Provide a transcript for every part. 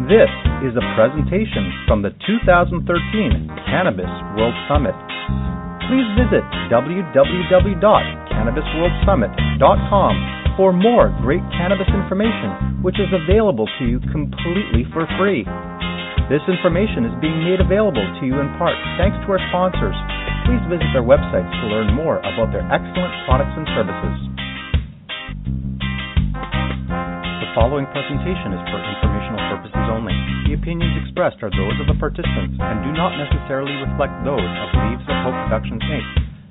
This is a presentation from the 2013 Cannabis World Summit. Please visit www.cannabisworldsummit.com for more great cannabis information, which is available to you completely for free. This information is being made available to you in part thanks to our sponsors. Please visit their websites to learn more about their excellent products and services. The following presentation is for informational purposes only. The opinions expressed are those of the participants and do not necessarily reflect those of Leaves of Hope Productions, Inc.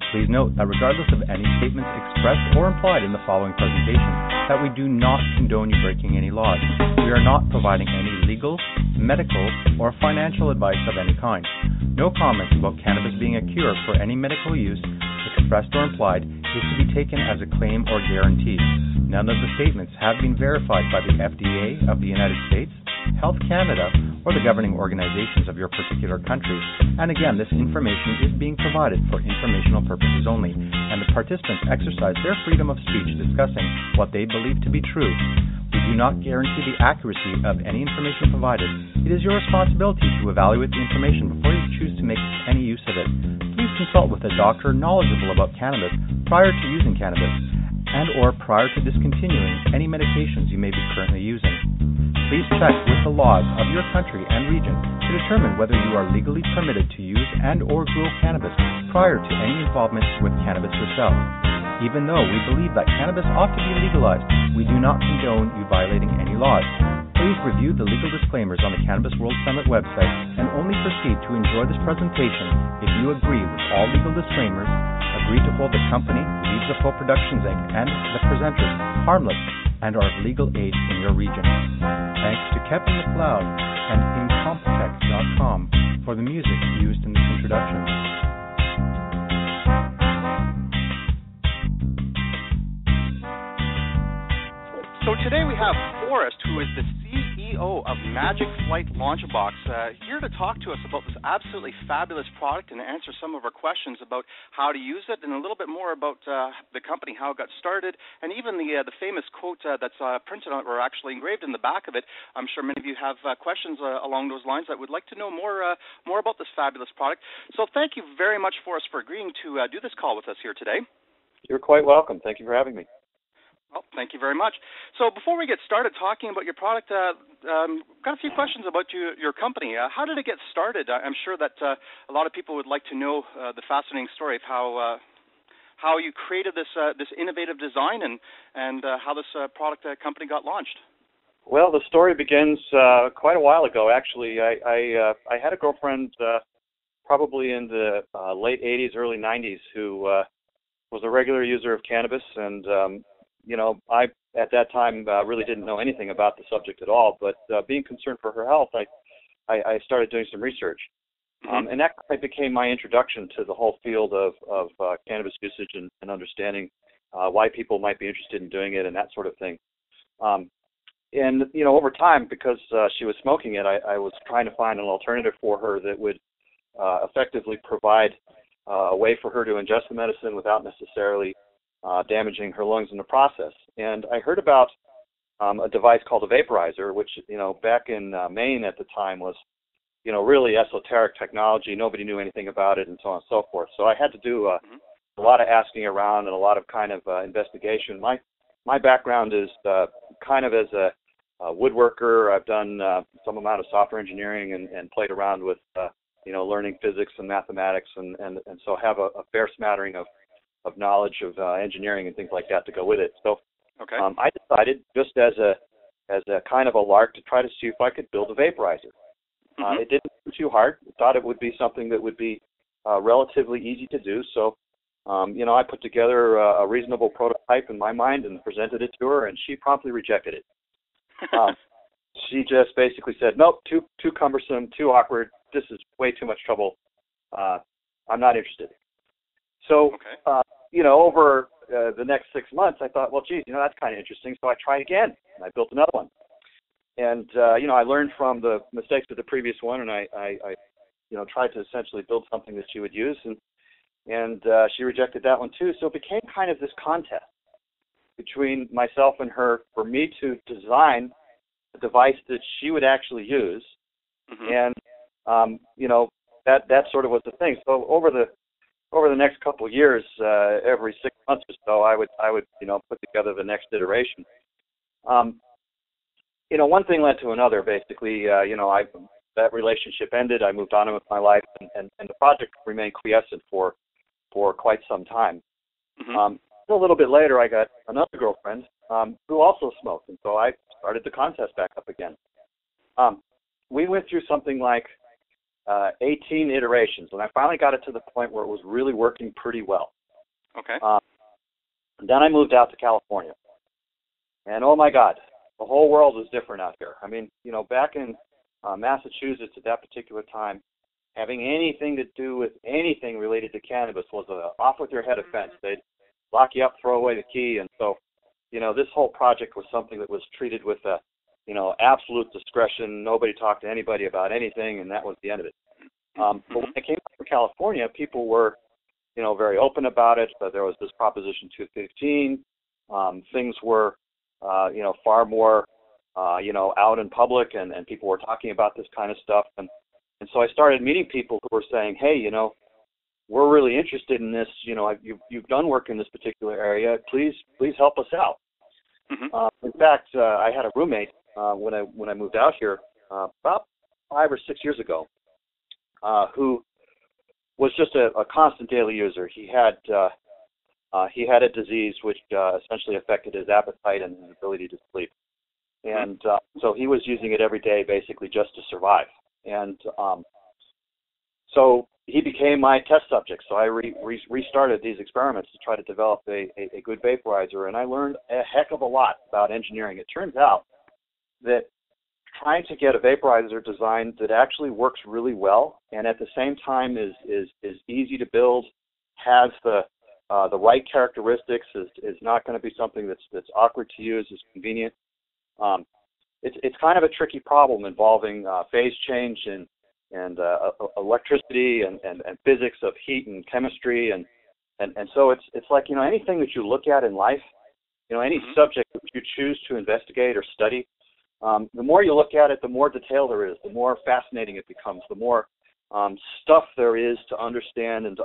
Please note that regardless of any statements expressed or implied in the following presentation, that we do not condone you breaking any laws. We are not providing any legal, medical, or financial advice of any kind. No comments about cannabis being a cure for any medical use, expressed or implied, is to be taken as a claim or guarantee. None of the statements have been verified by the FDA of the United States, Health Canada, or the governing organizations of your particular country. And again, this information is being provided for informational purposes only, and the participants exercise their freedom of speech discussing what they believe to be true. We do not guarantee the accuracy of any information provided. It is your responsibility to evaluate the information before you choose to make any use of it. Please consult with a doctor knowledgeable about cannabis prior to using cannabis, and or prior to discontinuing any medications you may be currently using. Please check with the laws of your country and region to determine whether you are legally permitted to use and or grow cannabis prior to any involvement with cannabis yourself. Even though we believe that cannabis ought to be legalized, we do not condone you violating any laws. Please review the legal disclaimers on the Cannabis World Summit website and only proceed to enjoy this presentation if you agree with all legal disclaimers, agree to hold the company, Leaves of Hope Productions, Inc., and the presenters harmless and are of legal age in your region. Thanks to Kevin MacLeod and Incompetech.com for the music used in this introduction. So today we have Forrest, who is the CEO of Magic Flight Launchbox, here to talk to us about this absolutely fabulous product and answer some of our questions about how to use it and a little bit more about the company, how it got started, and even the famous quote that's printed on, or actually engraved in the back of it. I'm sure many of you have questions along those lines that would like to know more about this fabulous product. So thank you very much, Forrest, for agreeing to do this call with us here today. You're quite welcome. Thank you for having me. Well, thank you very much. So before we get started talking about your product, got a few questions about your company. How did it get started? I'm sure that a lot of people would like to know the fascinating story of how you created this innovative design and how this product company got launched. Well, the story begins quite a while ago. Actually, I had a girlfriend probably in the late 80s, early 90s who was a regular user of cannabis, and I, at that time, really didn't know anything about the subject at all, but being concerned for her health, I started doing some research. And that became my introduction to the whole field of cannabis usage and understanding why people might be interested in doing it and that sort of thing. And, over time, because she was smoking it, I was trying to find an alternative for her that would effectively provide a way for her to ingest the medicine without necessarily damaging her lungs in the process. And I heard about a device called a vaporizer, which, back in Maine at the time was, really esoteric technology. Nobody knew anything about it and so on and so forth. So I had to do a lot of asking around and a lot of kind of investigation. My background is kind of as a woodworker. I've done some amount of software engineering and played around with, learning physics and mathematics and so have a fair smattering of knowledge of engineering and things like that to go with it. So okay. I decided, just as a kind of a lark, to try to see if I could build a vaporizer. It didn't seem too hard. I thought it would be something that would be relatively easy to do. So, I put together a reasonable prototype in my mind and presented it to her, and she promptly rejected it. She just basically said, nope, too cumbersome, too awkward. This is way too much trouble. I'm not interested. So, okay. Over the next 6 months, I thought, well, geez, that's kind of interesting. So I tried again, and I built another one. And, I learned from the mistakes of the previous one, and I tried to essentially build something that she would use, and she rejected that one too. So it became kind of this contest between myself and her for me to design device that she would actually use, and that sort of was the thing. So over the next couple of years, every 6 months or so, I would put together the next iteration. One thing led to another. Basically, that relationship ended. I moved on with my life, and the project remained quiescent for quite some time. A little bit later, I got another girlfriend who also smoked, and so I started the contest back up again. We went through something like 18 iterations, and I finally got it to the point where it was really working pretty well. Okay. Then I moved out to California, and oh my God, the whole world was different out here. I mean, back in Massachusetts at that particular time, having anything to do with anything related to cannabis was a off with your head offense. They'd lock you up, throw away the key, and so, this whole project was something that was treated with absolute discretion. Nobody talked to anybody about anything, and that was the end of it. But when I came back to California, people were, very open about it. But there was this Proposition 215. Things were, far more, out in public, and people were talking about this kind of stuff. And so I started meeting people who were saying, hey, we're really interested in this. You've done work in this particular area. Please help us out. In fact, I had a roommate when I moved out here about 5 or 6 years ago, who was just a constant daily user. He had a disease which essentially affected his appetite and his ability to sleep, and so he was using it every day, basically just to survive. And so he became my test subject. So I restarted these experiments to try to develop a good vaporizer, and I learned a heck of a lot about engineering. It turns out that trying to get a vaporizer design that actually works really well and at the same time is easy to build, has the right characteristics, is not going to be something that's awkward to use, is convenient. It's kind of a tricky problem involving phase change and electricity and physics of heat and chemistry and so it's like anything that you look at in life, any subject that you choose to investigate or study, the more you look at it, the more detail there is, the more fascinating it becomes, the more stuff there is to understand and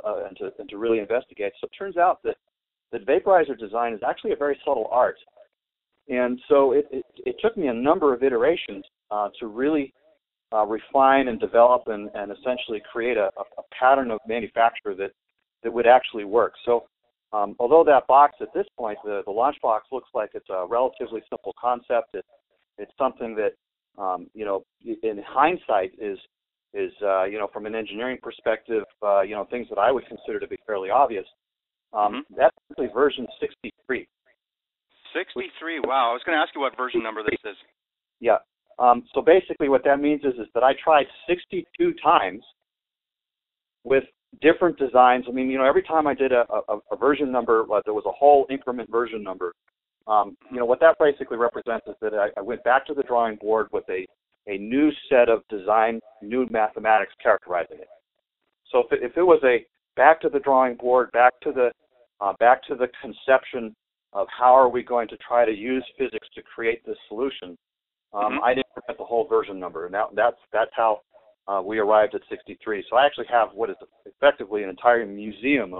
to really investigate. So it turns out that vaporizer design is actually a very subtle art, and so it took me a number of iterations to really refine and develop and essentially create a pattern of manufacture that would actually work. So although that box at this point, the launch box, looks like it's a relatively simple concept, it's something that, in hindsight is from an engineering perspective, things that I would consider to be fairly obvious. That's actually version 63. 63, wow. I was going to ask you what version number this is. Yeah. So basically what that means is that I tried 62 times with different designs. I mean, every time I did a version number, there was a whole increment version number. What that basically represents is that I went back to the drawing board with a new set of design, new mathematics characterizing it. So if it was a back to the drawing board, back to the conception of how are we going to try to use physics to create this solution, I didn't forget the whole version number, and that's how we arrived at 63. So I actually have what is effectively an entire museum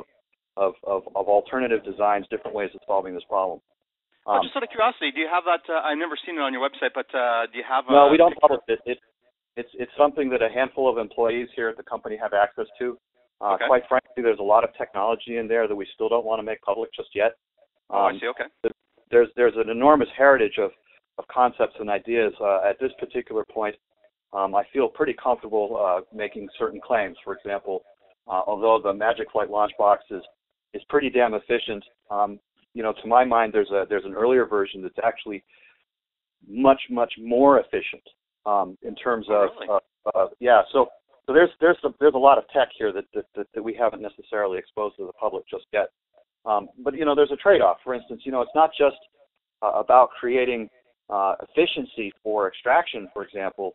of alternative designs, different ways of solving this problem. Just out of curiosity, do you have that? I've never seen it on your website, but do you have? No, we don't publish it. It's something that a handful of employees here at the company have access to. Okay. Quite frankly, there's a lot of technology in there that we still don't want to make public just yet. I see. Okay. There's an enormous heritage of concepts and ideas. At this particular point, I feel pretty comfortable making certain claims. For example, although the Magic Flight launch box is pretty damn efficient, to my mind, there's an earlier version that's actually much more efficient in terms of really? So there's a lot of tech here that we haven't necessarily exposed to the public just yet. But there's a trade-off. For instance, it's not just about creating efficiency for extraction, for example.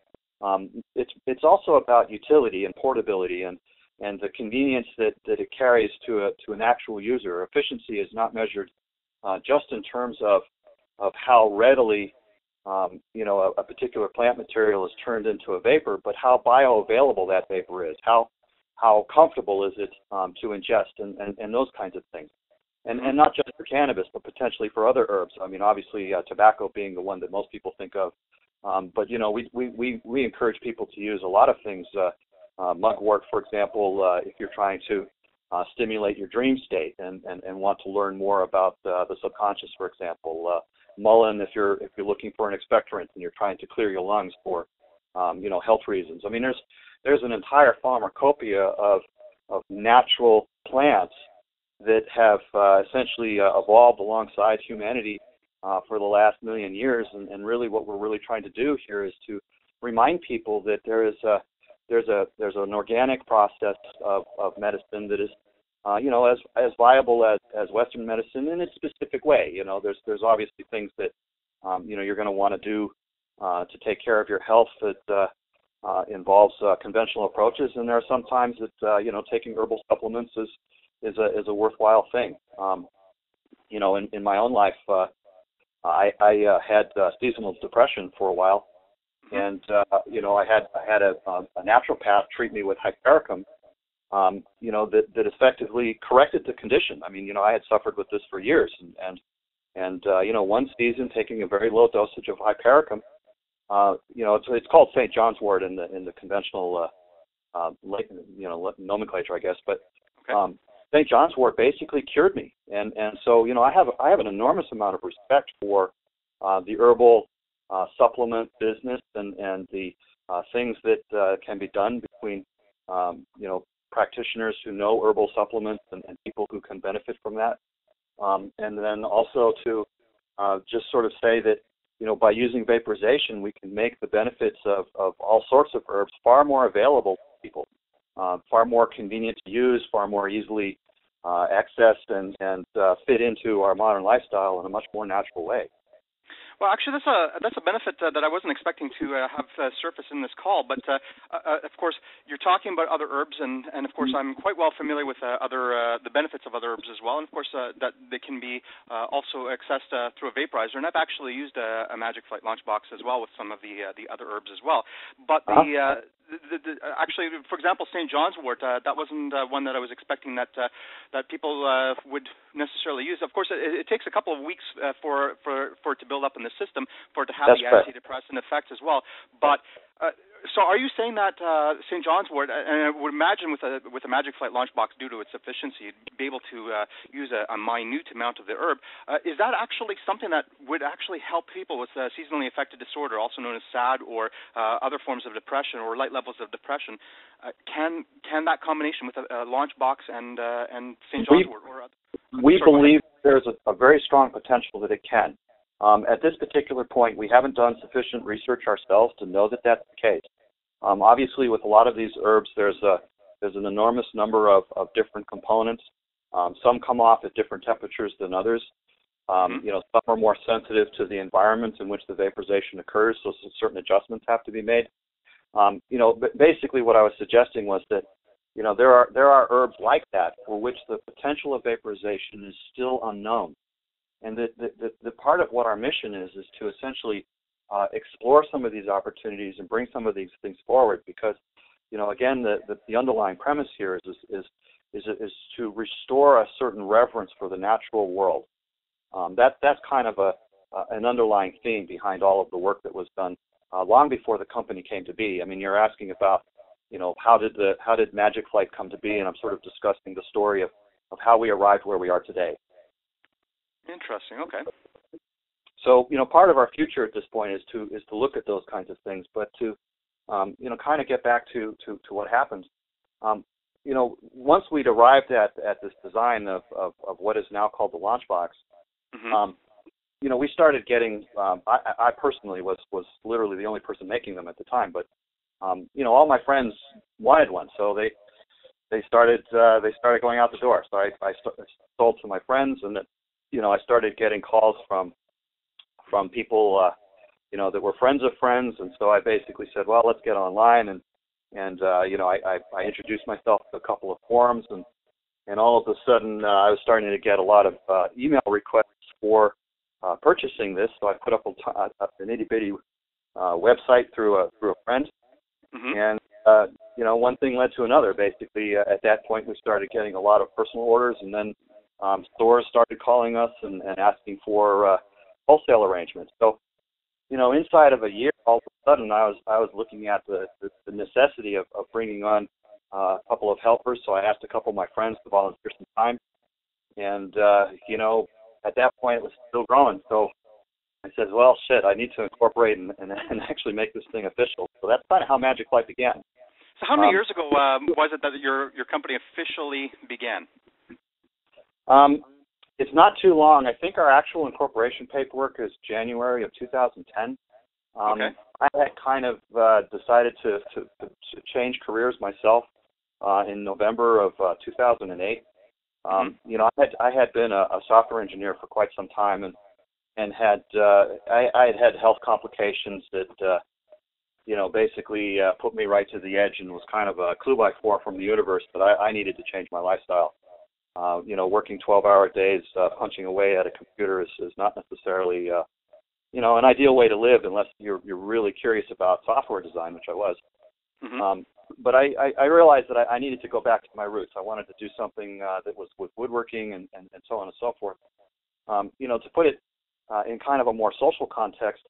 It's also about utility and portability and the convenience that it carries to an actual user. Efficiency is not measured just in terms of how readily a particular plant material is turned into a vapor, but how bioavailable that vapor is, how comfortable is it to ingest, and those kinds of things. And not just for cannabis, but potentially for other herbs. I mean, obviously, tobacco being the one that most people think of. But, we encourage people to use a lot of things. Mugwort, for example, if you're trying to stimulate your dream state and want to learn more about the subconscious, for example. Mullein, if you're looking for an expectorant and you're trying to clear your lungs for, health reasons. I mean, there's an entire pharmacopoeia of natural plants that have essentially evolved alongside humanity for the last million years, and really what we're really trying to do here is to remind people that there's an organic process of medicine that is as viable as Western medicine in its specific way. There's obviously things that you're going to want to do to take care of your health that involves conventional approaches, and there are some times that taking herbal supplements is a worthwhile thing. In my own life, I had seasonal depression for a while, and I had a naturopath treat me with hypericum, that effectively corrected the condition. I mean, I had suffered with this for years, and one season taking a very low dosage of hypericum, it's called St. John's wort in the conventional nomenclature, I guess, but okay. St. John's wort basically cured me, and so I have an enormous amount of respect for the herbal supplement business and the things that can be done between practitioners who know herbal supplements and people who can benefit from that, and then also to just sort of say that by using vaporization we can make the benefits of all sorts of herbs far more available to people. Far more convenient to use, far more easily accessed and fit into our modern lifestyle in a much more natural way. Well, actually, that's a benefit that I wasn't expecting to have surface in this call. But of course, you're talking about other herbs, and of course, I'm quite well familiar with the benefits of other herbs as well. And of course, that they can be also accessed through a vaporizer. And I've actually used a Magic Flight launch box as well with some of the other herbs as well. But actually, for example, St. John's wort, that wasn't one that I was expecting that people would necessarily use. Of course, it takes a couple of weeks for it to build up in the system for it to have That's the antidepressant effects as well. But so are you saying that St. John's wort, and I would imagine with a Magic Flight launch box, due to its efficiency, you'd be able to use a minute amount of the herb. Is that actually something that would actually help people with seasonally affected disorder, also known as SAD, or other forms of depression or light levels of depression? Can that combination with a launch box and St. John's wort? We believe there's a very strong potential that it can. At this particular point, we haven't done sufficient research ourselves to know that that's the case. Obviously, with a lot of these herbs, there's an enormous number of different components. Some come off at different temperatures than others. Some are more sensitive to the environment in which the vaporization occurs, so certain adjustments have to be made. But basically, what I was suggesting was that there are herbs like that for which the potential of vaporization is still unknown. And the part of what our mission is to essentially explore some of these opportunities and bring some of these things forward, because, again, the underlying premise here is to restore a certain reverence for the natural world. That's kind of an underlying theme behind all of the work that was done long before the company came to be. I mean, you're asking about, how did Magic Flight come to be, and I'm sort of discussing the story of how we arrived where we are today. Interesting. Okay. So, part of our future at this point is to look at those kinds of things, but to, kind of get back to what happened. Once we'd arrived at this design of what is now called the launch box, we started getting. I personally was literally the only person making them at the time, but all my friends wanted one, so they started going out the door. So I sold to my friends, and I started getting calls from people, that were friends of friends, and so I basically said, well, let's get online, and I introduced myself to a couple of forums, and all of a sudden I was starting to get a lot of email requests for purchasing this, so I put up an itty-bitty website through a friend, and one thing led to another. Basically, at that point, we started getting a lot of personal orders, and then stores started calling us and asking for wholesale arrangements. So, inside of a year, all of a sudden, I was looking at the necessity of bringing on a couple of helpers. So I asked a couple of my friends to volunteer some time, and at that point, it was still growing. So I said, well, shit, I need to incorporate and actually make this thing official. So that's kind of how Magic Flight began. So how many years ago was it that your company officially began? It's not too long. I think our actual incorporation paperwork is January of 2010. Okay. I had kind of decided to change careers myself in November of 2008. I had been a software engineer for quite some time, and had had health complications that basically put me right to the edge, and was kind of a clue by four from the universe that I needed to change my lifestyle. Working 12-hour days, punching away at a computer is not necessarily an ideal way to live unless you're really curious about software design, which I was. But I realized that I needed to go back to my roots. I wanted to do something that was with woodworking and so on and so forth. To put it in kind of a more social context,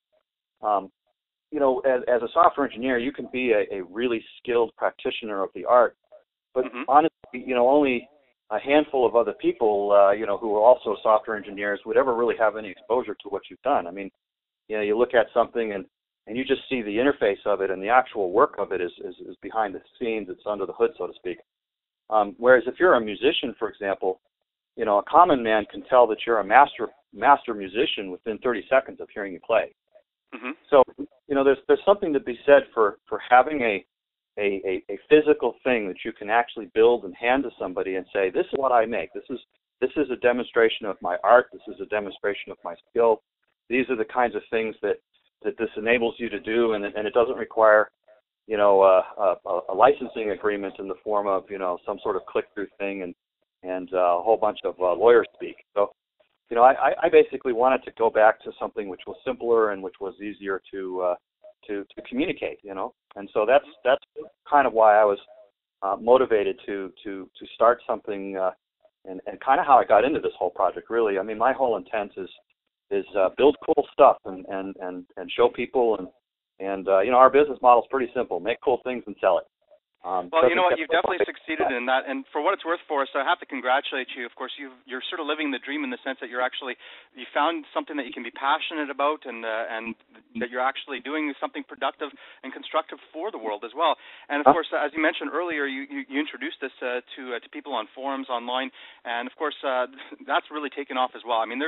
as a software engineer, you can be a really skilled practitioner of the art, but honestly, only a handful of other people, who are also software engineers would ever really have any exposure to what you've done. I mean, you look at something and you just see the interface of it, and the actual work of it is behind the scenes. It's under the hood, so to speak. Whereas if you're a musician, for example, a common man can tell that you're a master musician within 30 seconds of hearing you play. So, there's something to be said for having a physical thing that you can actually build and hand to somebody and say, this is what I make. This is a demonstration of my art. This is a demonstration of my skill. These are the kinds of things that this enables you to do, and it doesn't require, a licensing agreement in the form of, some sort of click-through thing and a whole bunch of lawyer speak. So, I basically wanted to go back to something which was simpler and which was easier to communicate, and so that's kind of why I was motivated to start something, and kind of how I got into this whole project. Really, I mean, my whole intent is build cool stuff and show people, and our business model is pretty simple: make cool things and sell it. Well, you know what? You've definitely succeeded in that, and for what it's worth, Forrest, I have to congratulate you. Of course, you're sort of living the dream in the sense that you found something that you can be passionate about, and that you're actually doing something productive and constructive for the world as well. And of course, as you mentioned earlier, you introduced this to people on forums online, and of course, that's really taken off as well. I mean,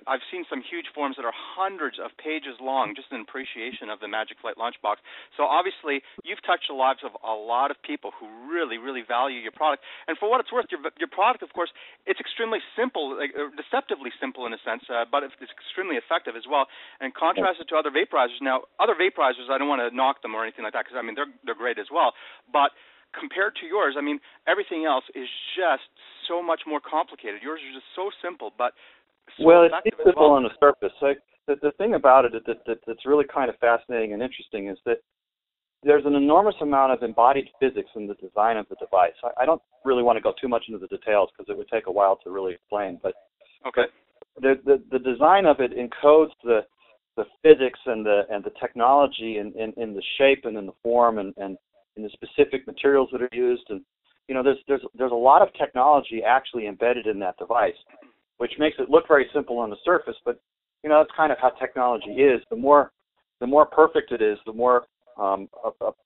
I've seen some huge forums that are hundreds of pages long, just in appreciation of the Magic Flight Launchbox. So obviously, you've touched the lives of a lot of people who really, really value your product. And for what it's worth, your product, of course, it's extremely simple, deceptively simple in a sense, but it's extremely effective as well. And contrasted to other vaporizers, now, other vaporizers, I don't want to knock them or anything like that, because, I mean, they're great as well. But compared to yours, I mean, everything else is just so much more complicated. Yours is just so simple, but so effective as well. Well, it's simple on the surface. The thing about it that's really kind of fascinating and interesting is that there's an enormous amount of embodied physics in the design of the device. I don't really want to go too much into the details because it would take a while to really explain. But the design of it encodes the physics and the technology in the shape and in the form and in the specific materials that are used. And there's a lot of technology actually embedded in that device, which makes it look very simple on the surface. But that's kind of how technology is. The more perfect it is, the more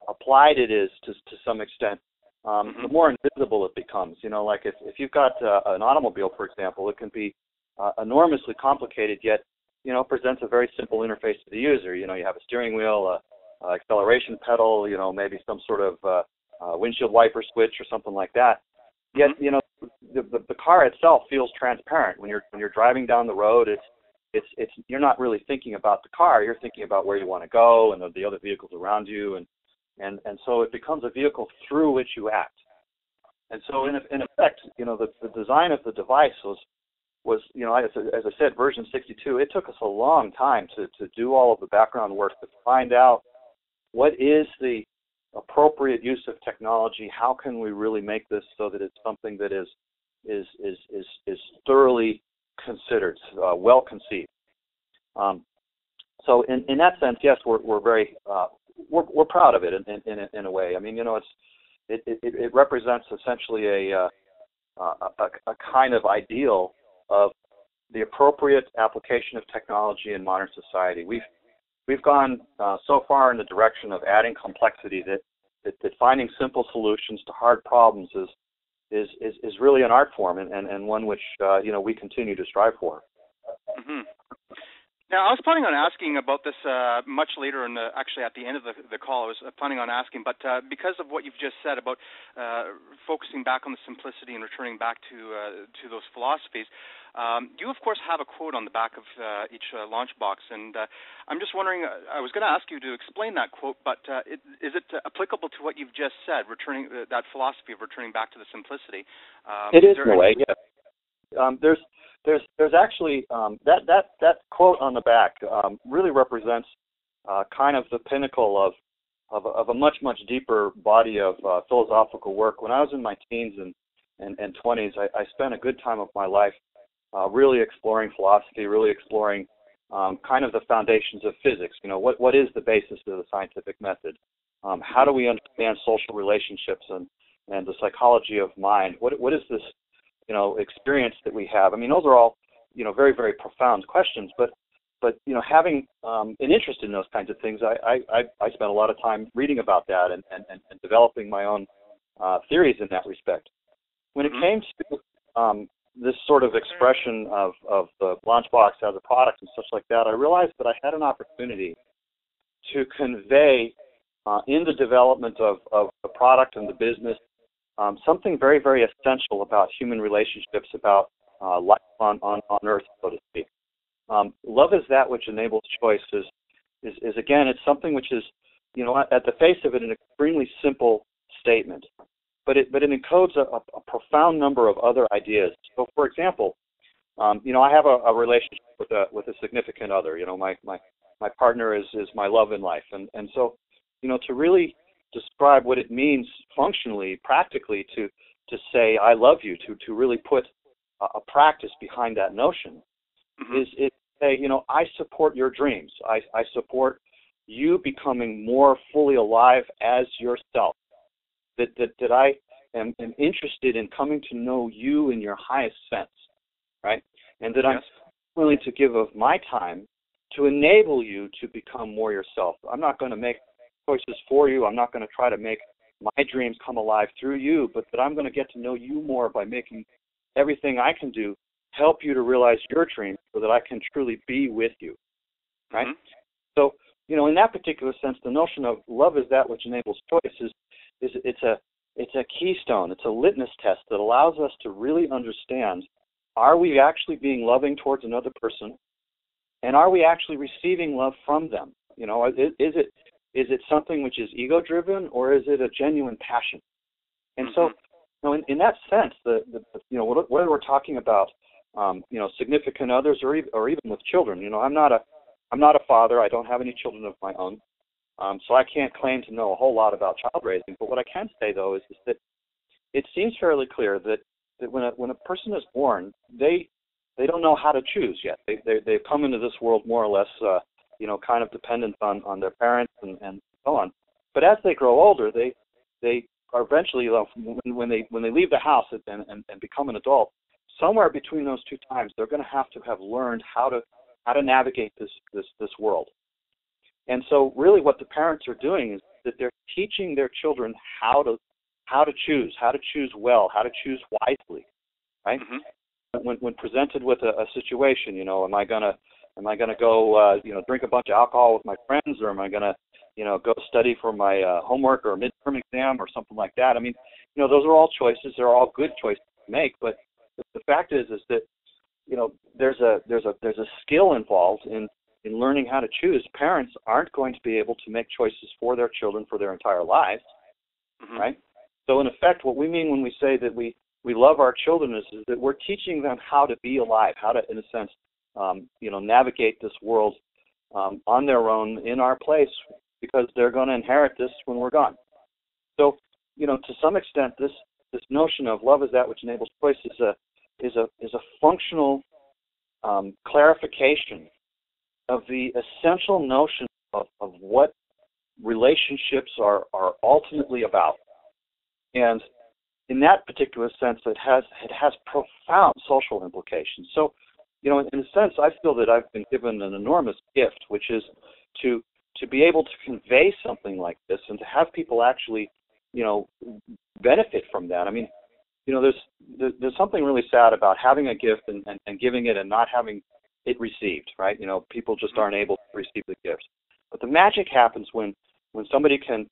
applied it is to some extent, the more invisible it becomes. Like if you've got an automobile, for example, it can be enormously complicated, yet presents a very simple interface to the user. You have a steering wheel, acceleration pedal, maybe some sort of windshield wiper switch or something like that. Yet the car itself feels transparent when you're driving down the road. It's you're not really thinking about the car. You're thinking about where you want to go and the other vehicles around you, and so it becomes a vehicle through which you act. And so in effect, the design of the device was, as I said, version 62. It took us a long time to do all of the background work to find out what is the appropriate use of technology. How can we really make this so that it's something that is thoroughly considered, well conceived. So in that sense, yes, we're very we're proud of it in a way. I mean, it represents essentially a kind of ideal of the appropriate application of technology in modern society. We've gone so far in the direction of adding complexity that finding simple solutions to hard problems is really an art form and one which we continue to strive for. Mm-hmm. Now, I was planning on asking about this much later, actually at the end of the call. I was planning on asking, but because of what you've just said about focusing back on the simplicity and returning back to those philosophies, you, of course, have a quote on the back of each launch box, and I'm just wondering, I was going to ask you to explain that quote, but is it applicable to what you've just said, returning that philosophy of returning back to the simplicity? It is in a way, yes. There's actually that quote on the back really represents kind of the pinnacle of a much deeper body of philosophical work. When I was in my teens and 20s, I spent a good time of my life really exploring philosophy, really exploring kind of the foundations of physics. What is the basis of the scientific method? How do we understand social relationships and the psychology of mind? What is this experience that we have? I mean, those are all, very, very profound questions, but having an interest in those kinds of things, I spent a lot of time reading about that and developing my own theories in that respect. When it came to this sort of expression of the Launchbox as a product and such like that, I realized that I had an opportunity to convey in the development of the product and the business something very, very essential about human relationships, about life on Earth, so to speak. Love is that which enables choice is again, it's something which is, at the face of it, an extremely simple statement, but it encodes a profound number of other ideas. So, for example, I have a relationship with a significant other. My partner is my love in life, and so, to really describe what it means functionally, practically, to say I love you, to really put a practice behind that notion, is say, I support your dreams. I support you becoming more fully alive as yourself. That I am interested in coming to know you in your highest sense, right? And that I'm willing to give of my time to enable you to become more yourself. I'm not going to make choices for you. I'm not going to try to make my dreams come alive through you, but that I'm going to get to know you more by making everything I can do help you to realize your dreams so that I can truly be with you, right? So, in that particular sense, the notion of love is that which enables choice is it's a keystone. It's a litmus test that allows us to really understand, are we actually being loving towards another person, and are we actually receiving love from them? Is it something which is ego-driven, or is it a genuine passion? And so, in that sense, whether we're talking about, significant others or even with children, I'm not a father. I don't have any children of my own, so I can't claim to know a whole lot about child raising. But what I can say, though, is that it seems fairly clear that when a person is born, they don't know how to choose yet. They've come into this world more or less, kind of dependent on their parents and so on. But as they grow older, they are eventually, when they leave the house and become an adult, somewhere between those two times, they're going to have learned how to navigate this world. And so, really, what the parents are doing is that they're teaching their children how to choose well, how to choose wisely, right? When presented with a situation, am I gonna go drink a bunch of alcohol with my friends, or am I gonna go study for my homework or a midterm exam or something like that? I mean, those are all choices. They're all good choices to make, but the fact is that there's a skill involved in learning how to choose. Parents aren't going to be able to make choices for their children for their entire lives, right? So in effect, what we mean when we say that we we love our children is that we're teaching them how to be alive, how to, in a sense, navigate this world on their own in our place, because they're going to inherit this when we're gone. So, to some extent, this notion of love is that which enables choice is a functional clarification of the essential notion of what relationships are ultimately about. And in that particular sense, it has profound social implications. So, in a sense, I feel that I've been given an enormous gift, which is to be able to convey something like this and to have people actually, benefit from that. I mean, there's something really sad about having a gift and giving it and not having it received, right? People just aren't able to receive the gift. But the magic happens when somebody can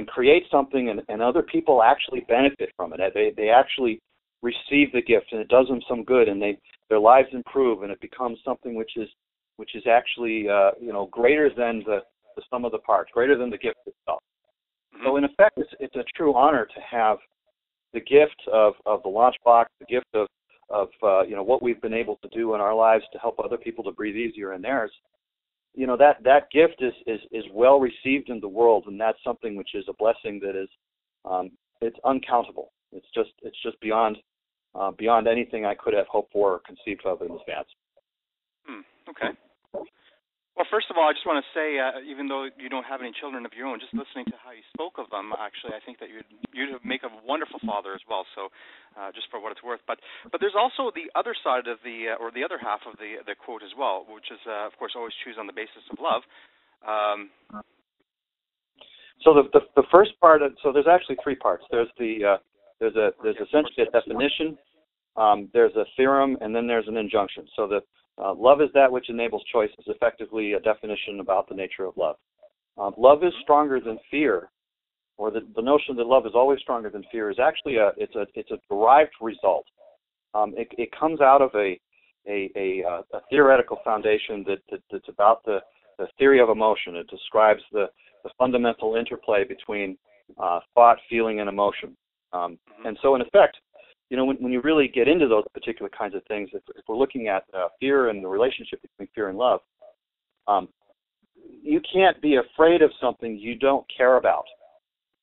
create something and other people actually benefit from it. They actually receive the gift and it does them some good, and their lives improve, and it becomes something which is actually greater than the sum of the parts, greater than the gift itself. Mm-hmm. So in effect, it's a true honor to have the gift of the launch box, the gift of what we've been able to do in our lives to help other people to breathe easier in theirs. That gift is well received in the world, and that's something which is a blessing that is it's uncountable. It's just beyond anything I could have hoped for or conceived of in advance. Okay. Well, first of all, I just want to say, even though you don't have any children of your own, just listening to how you spoke of them, actually, I think that you'd make a wonderful father as well. So, just for what it's worth. But there's also the other side of the other half of the quote as well, which is, of course, always choose on the basis of love. So the first part, so there's actually three parts. There's essentially a definition, there's a theorem, and then there's an injunction. So love is that which enables choice is effectively a definition about the nature of love. Love is stronger than fear, or the notion that love is always stronger than fear is actually it's a derived result. It comes out of a theoretical foundation that's about the theory of emotion. It describes the fundamental interplay between thought, feeling, and emotion. And so, in effect, when you really get into those particular kinds of things, if we're looking at fear and the relationship between fear and love, you can't be afraid of something you don't care about,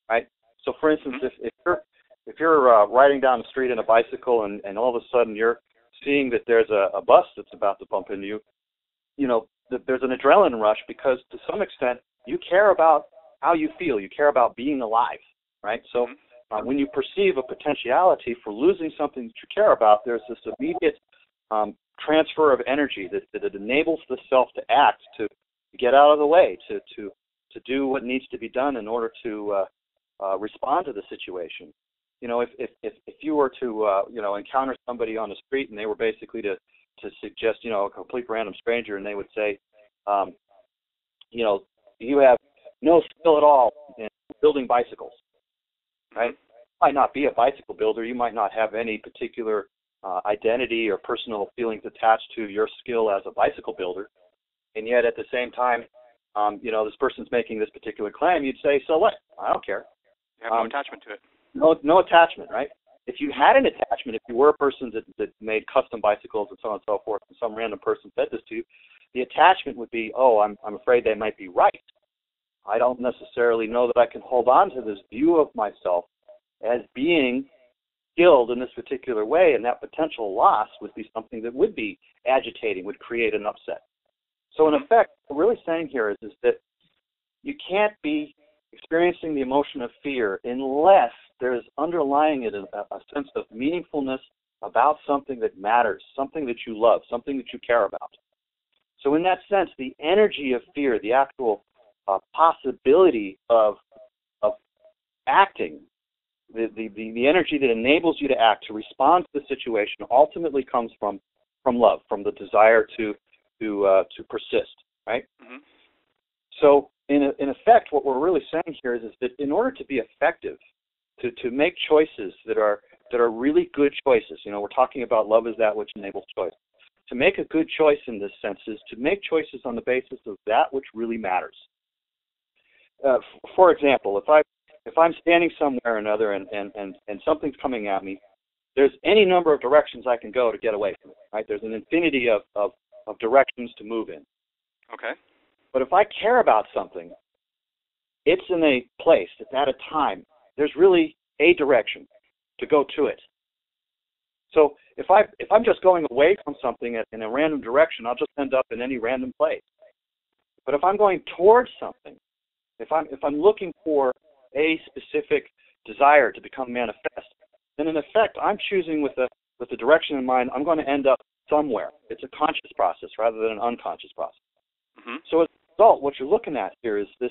right? So, for instance, if you're riding down the street in a bicycle and all of a sudden you're seeing that there's a bus that's about to bump into you, there's an adrenaline rush because to some extent you care about how you feel. You care about being alive, right? So when you perceive a potentiality for losing something that you care about, there's this immediate transfer of energy that it enables the self to act, to get out of the way, to do what needs to be done in order to respond to the situation. If you were to encounter somebody on the street and they were basically to suggest a complete random stranger, and they would say, you have no skill at all in building bicycles, right? You might not be a bicycle builder. You might not have any particular identity or personal feelings attached to your skill as a bicycle builder, and yet at the same time, this person's making this particular claim. You'd say, so what? I don't care. You have no attachment to it. No attachment, right? If you had an attachment, if you were a person that made custom bicycles and so on and so forth, and some random person said this to you, the attachment would be, I'm afraid they might be right. I don't necessarily know that I can hold on to this view of myself as being skilled in this particular way, and that potential loss would be something that would be agitating, would create an upset. So in effect, what we're really saying here is that you can't be experiencing the emotion of fear unless there's underlying it a sense of meaningfulness about something that matters, something that you love, something that you care about. So in that sense, the energy of fear, the actual possibility of acting, the energy that enables you to act, to respond to the situation, ultimately comes from love, from the desire to persist, right? Mm-hmm. So in effect, what we're really saying here is that in order to be effective, to make choices that are really good choices, we're talking about love is that which enables choice. To make a good choice in this sense is to make choices on the basis of that which really matters. For example, if I'm standing somewhere or another and something's coming at me, there's any number of directions I can go to get away from it, right? There's an infinity of directions to move in. Okay. But if I care about something, it's in a place, it's at a time. There's really a direction to go to it. So if I'm just going away from something in a random direction, I'll just end up in any random place. But if I'm going towards something, if I'm looking for a specific desire to become manifest, then in effect I'm choosing with the direction in mind. I'm going to end up somewhere. It's a conscious process rather than an unconscious process. Mm-hmm. So as a result, what you're looking at here is this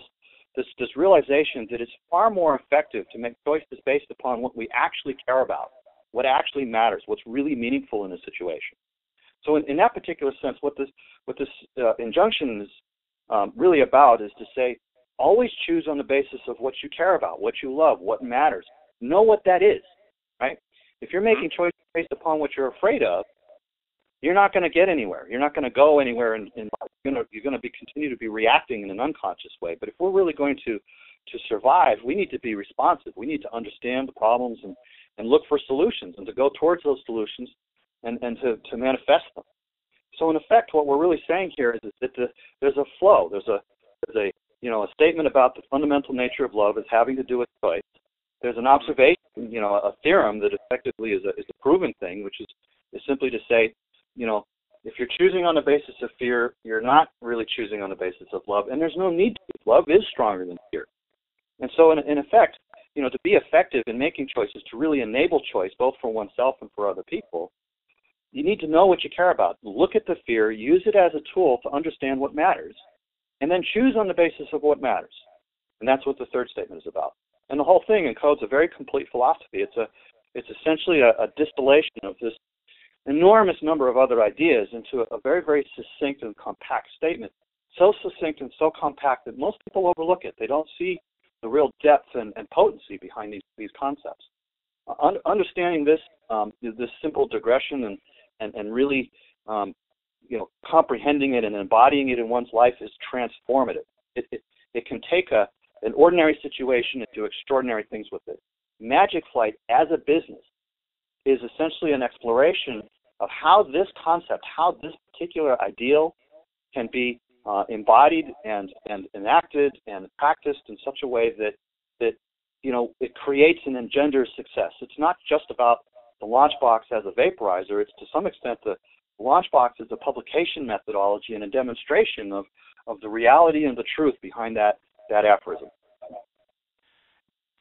realization that it's far more effective to make choices based upon what we actually care about, what actually matters, what's really meaningful in a situation. So in that particular sense, what this injunction is really about is to say, always choose on the basis of what you care about, what you love, what matters. Know what that is, right? If you're making choices based upon what you're afraid of, you're not going to get anywhere. You're not going to go anywhere in life. You're going to continue to be reacting in an unconscious way. But if we're really going to survive, we need to be responsive. We need to understand the problems and look for solutions and to go towards those solutions and to manifest them. So in effect, what we're really saying here is that there's a flow. There's a statement about the fundamental nature of love as having to do with choice. There's an observation, a theorem that effectively is a proven thing, which is simply to say, if you're choosing on the basis of fear, you're not really choosing on the basis of love, and there's no need to. Love is stronger than fear. And so in effect, to be effective in making choices, to really enable choice, both for oneself and for other people, you need to know what you care about. Look at the fear, use it as a tool to understand what matters, and then choose on the basis of what matters. And that's what the third statement is about. And the whole thing encodes a very complete philosophy. It's essentially a distillation of this enormous number of other ideas into a very, very succinct and compact statement. So succinct and so compact that most people overlook it. They don't see the real depth and potency behind these concepts. Understanding this simple digression and really comprehending it and embodying it in one's life is transformative. It can take an ordinary situation and do extraordinary things with it. Magic Flight as a business is essentially an exploration of how this concept, how this particular ideal can be embodied and enacted and practiced in such a way that it creates and engenders success. It's not just about the launch box as a vaporizer. It's to some extent the launch box is a publication methodology and a demonstration of the reality and the truth behind that aphorism.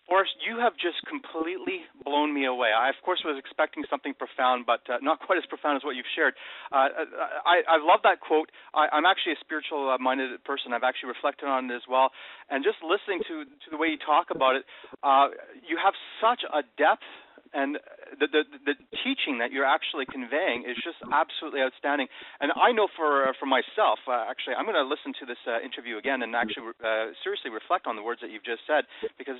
Forrest, you have just completely blown me away. I, of course, was expecting something profound, but not quite as profound as what you've shared. I love that quote. I'm actually a spiritual-minded person. I've actually reflected on it as well. And just listening to the way you talk about it, you have such a depth, and the teaching that you're actually conveying is just absolutely outstanding. And I know for myself, actually, I'm going to listen to this interview again and actually seriously reflect on the words that you've just said, because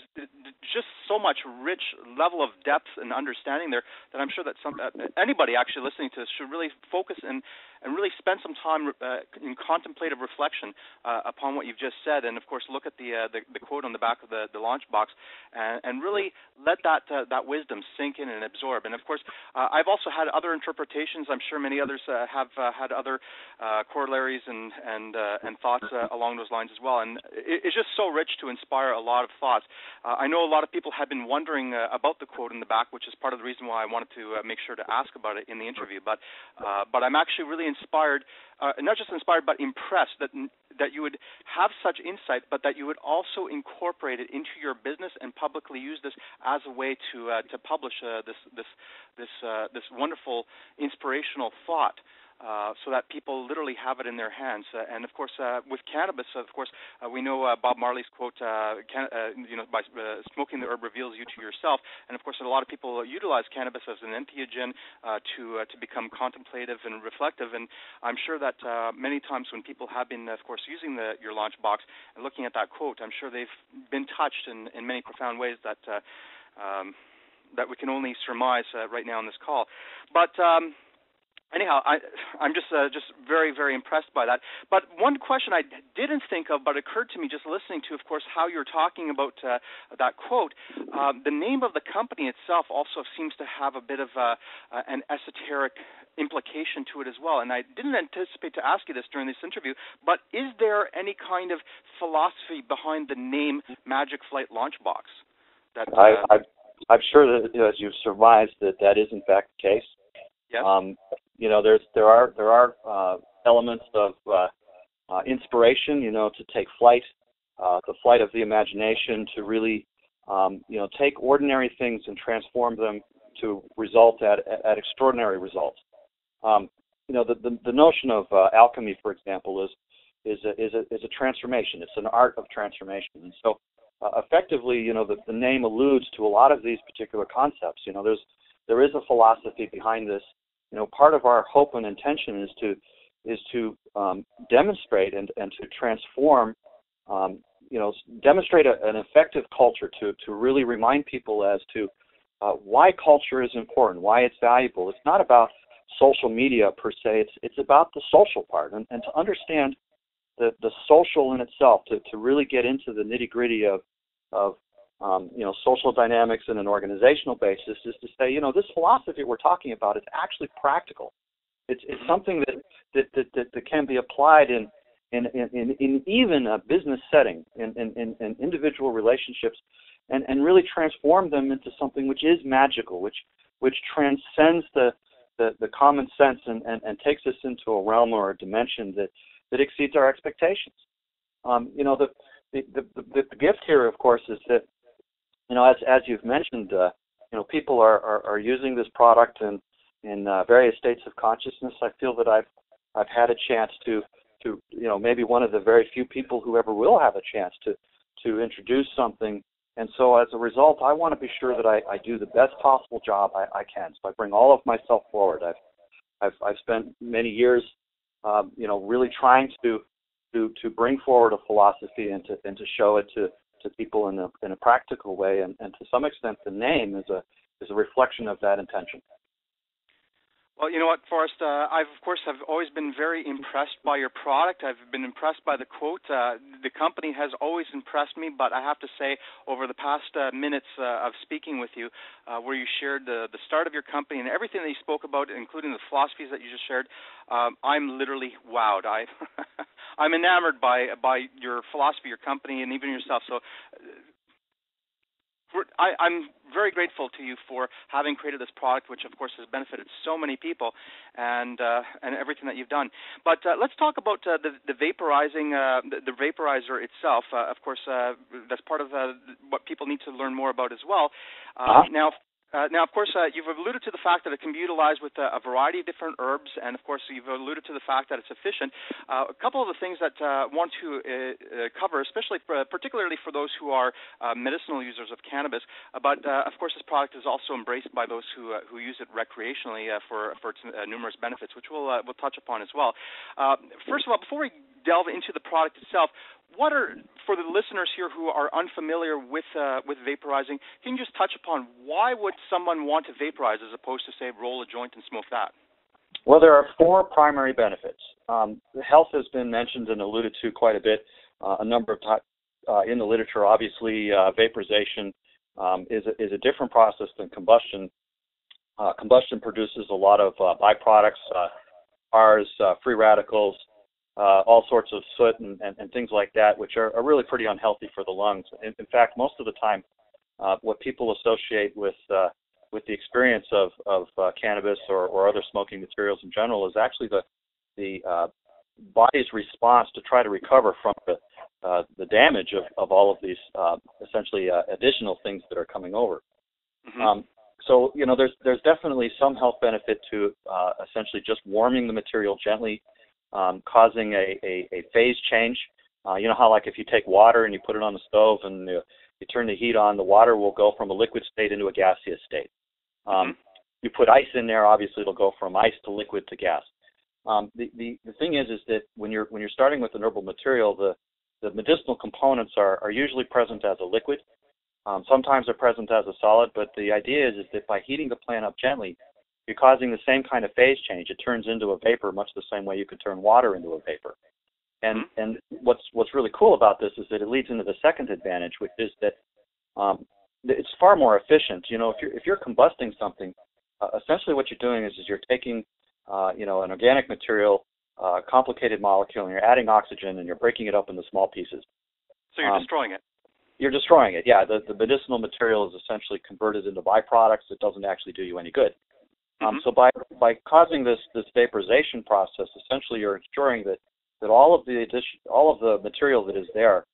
just so much rich level of depth and understanding there that I'm sure that anybody actually listening to this should really focus and really spend some time in contemplative reflection upon what you've just said, and of course look at the quote on the back of the launch box and really let that wisdom sink in and absorb. And of course, I've also had other interpretations. I'm sure many others have had other corollaries and thoughts along those lines as well. And it's just so rich to inspire a lot of thoughts. I know a lot of people have been wondering about the quote in the back, which is part of the reason why I wanted to make sure to ask about it in the interview. But I'm actually really inspired, not just inspired, but impressed that you would have such insight, but that you would also incorporate it into your business and publicly use this as a way to publish this wonderful inspirational thought. So that people literally have it in their hands. And of course, with cannabis, of course, we know Bob Marley's quote, by smoking the herb reveals you to yourself. And of course, a lot of people utilize cannabis as an entheogen to become contemplative and reflective. And I'm sure that many times when people have been, of course, using your launch box and looking at that quote, I'm sure they've been touched in many profound ways that we can only surmise right now on this call. But Anyhow, I'm just very, very impressed by that. But one question I didn't think of, but occurred to me just listening to, of course, how you're talking about that quote. The name of the company itself also seems to have a bit of an esoteric implication to it as well. And I didn't anticipate to ask you this during this interview, but is there any kind of philosophy behind the name Magic Flight Launchbox? That I'm sure that, as you've surmised, that is in fact the case. Yes. There are elements of inspiration, to take flight, the flight of the imagination, to really, take ordinary things and transform them to result at extraordinary results. The notion of alchemy, for example, is a transformation. It's an art of transformation, and so effectively, the name alludes to a lot of these particular concepts. There is a philosophy behind this. Part of our hope and intention is to demonstrate and to transform, demonstrate an effective culture to really remind people as to why culture is important, why it's valuable. It's not about social media per se. It's about the social part, and to understand the social in itself, to really get into the nitty-gritty of social dynamics in an organizational basis, is to say, this philosophy we're talking about is actually practical. It's something that can be applied in even a business setting, in individual relationships, and really transform them into something which is magical, which transcends the common sense and takes us into a realm or a dimension that exceeds our expectations. The gift here, of course, is that, as you've mentioned, people are using this product in various states of consciousness. I feel that I've had a chance to maybe one of the very few people who ever will have a chance to introduce something. And so as a result, I want to be sure that I do the best possible job I can. So I bring all of myself forward. I've spent many years, really trying to bring forward a philosophy and to show it to people in a practical way, and to some extent the name is a reflection of that intention. Well, you know what, Forrest, I, of course, have always been very impressed by your product. I've been impressed by the quote. The company has always impressed me, but I have to say, over the past minutes of speaking with you, where you shared the start of your company and everything that you spoke about, including the philosophies that you just shared, I'm literally wowed. I'm enamored by your philosophy, your company, and even yourself. So I'm very grateful to you for having created this product, which of course has benefited so many people, and everything that you've done. But let's talk about the vaporizing, the vaporizer itself. Of course, that's part of what people need to learn more about as well. Now, of course, you've alluded to the fact that it can be utilized with a variety of different herbs, and of course, you've alluded to the fact that it's efficient. A couple of the things that I want to cover, particularly for those who are medicinal users of cannabis, but of course, this product is also embraced by those who use it recreationally for its numerous benefits, which we'll touch upon as well. First of all, before we delve into the product itself, what are, for the listeners here who are unfamiliar with vaporizing, can you just touch upon why would someone want to vaporize as opposed to, say, roll a joint and smoke that? Well, there are four primary benefits. Health has been mentioned and alluded to quite a bit a number of times in the literature. Obviously, vaporization is a different process than combustion. Combustion produces a lot of byproducts, Rs, free radicals, all sorts of soot and things like that, which are really pretty unhealthy for the lungs. In fact, most of the time, what people associate with the experience of cannabis or other smoking materials in general is actually the body's response to try to recover from the damage of all of these essentially additional things that are coming over. Mm-hmm. So there's definitely some health benefit to essentially just warming the material gently, causing a phase change. You know how, like, if you take water and you put it on the stove and you turn the heat on, the water will go from a liquid state into a gaseous state. You put ice in there, obviously it'll go from ice to liquid to gas. The thing is that when you're starting with an herbal material, the medicinal components are usually present as a liquid. Sometimes they're present as a solid, but the idea is that by heating the plant up gently, you're causing the same kind of phase change. It turns into a vapor much the same way you could turn water into a vapor. And what's really cool about this is that it leads into the second advantage, which is that it's far more efficient. If you're combusting something, essentially what you're doing is you're taking an organic material, complicated molecule, and you're adding oxygen and you're breaking it up into small pieces. So you're destroying it. You're destroying it, yeah. The medicinal material is essentially converted into byproducts. It doesn't actually do you any good. So by causing this vaporization process, essentially you're ensuring that all of the material that is there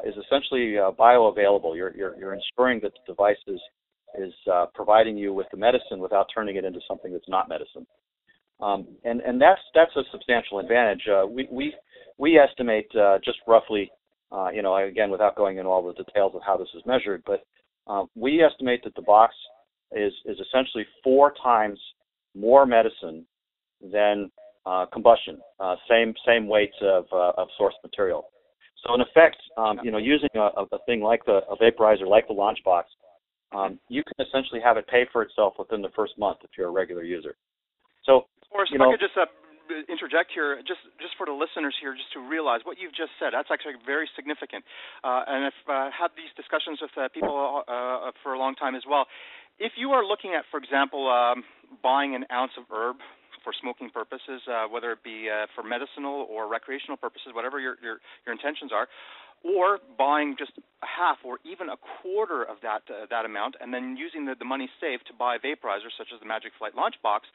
is essentially bioavailable. You're ensuring that the device is providing you with the medicine without turning it into something that's not medicine. And that's a substantial advantage. We estimate just roughly, again, without going into all the details of how this is measured, but we estimate that the box is essentially 4 times more medicine than combustion, same weight of source material. So in effect, using a thing like a vaporizer, like the launch box, you can essentially have it pay for itself within the first month if you're a regular user. So, Forrest, if I could just interject here, just for the listeners here, just to realize what you've just said. That's actually very significant. And I've had these discussions with people for a long time as well. If you are looking at, for example, buying an ounce of herb for smoking purposes, whether it be for medicinal or recreational purposes, whatever your intentions are, or buying just a half or even a quarter of that amount, and then using the money saved to buy vaporizers such as the Magic Flight Launch Box,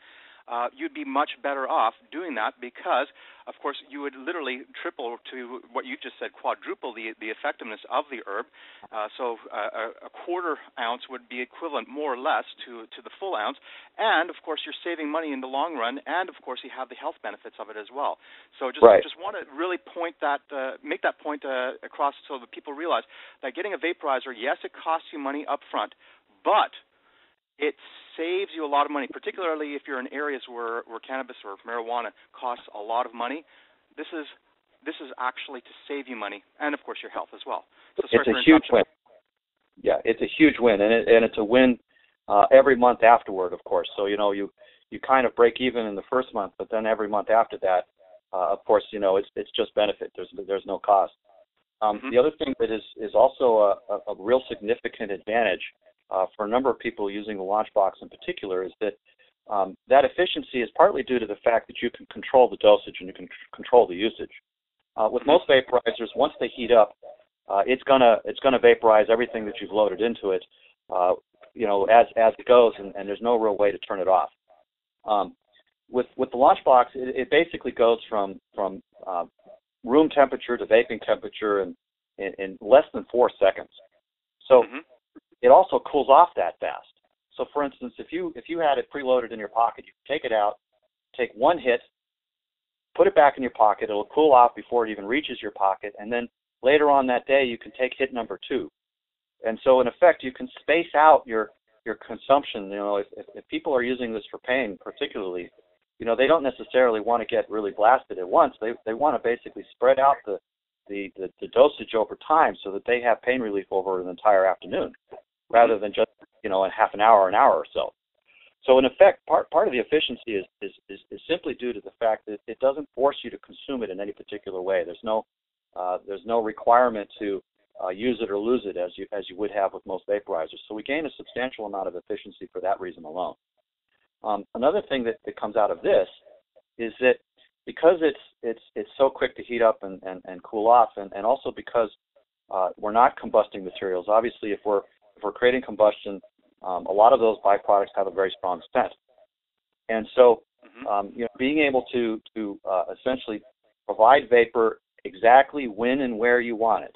you'd be much better off doing that because, of course, you would literally triple to what you just said, quadruple the effectiveness of the herb. So a quarter ounce would be equivalent, more or less, to the full ounce. And, of course, you're saving money in the long run, and, of course, you have the health benefits of it as well. So just want to really make that point across so that people realize that getting a vaporizer, yes, it costs you money up front, but it saves you a lot of money, particularly if you're in areas where cannabis or marijuana costs a lot of money. This is actually to save you money and, of course, your health as well. So it's a huge win. Yeah, it's a huge win, and it's a win every month afterward, of course. So you kind of break even in the first month, but then every month after that, of course, it's just benefit. There's no cost. The other thing that is also a real significant advantage for a number of people using the launch box in particular is that that efficiency is partly due to the fact that you can control the dosage and you can control the usage. With most vaporizers, once they heat up, it's gonna vaporize everything that you've loaded into it, as it goes, and there's no real way to turn it off. With the launch box, it basically goes from room temperature to vaping temperature in less than 4 seconds. So it also cools off that fast. So, for instance, if you had it preloaded in your pocket, you can take it out, take one hit, put it back in your pocket. It'll cool off before it even reaches your pocket, and then later on that day, you can take hit number 2. And so, in effect, you can space out your consumption. If people are using this for pain, particularly, they don't necessarily want to get really blasted at once. They want to basically spread out the dosage over time so that they have pain relief over an entire afternoon, rather than just in half an hour or so. So in effect, part of the efficiency is simply due to the fact that it doesn't force you to consume it in any particular way. There's no requirement to use it or lose it as you would have with most vaporizers. So we gain a substantial amount of efficiency for that reason alone. Another thing that comes out of this is that because it's so quick to heat up and cool off, and also because we're not combusting materials. Obviously, if we're creating combustion, a lot of those byproducts have a very strong scent, and so being able to essentially provide vapor exactly when and where you want it.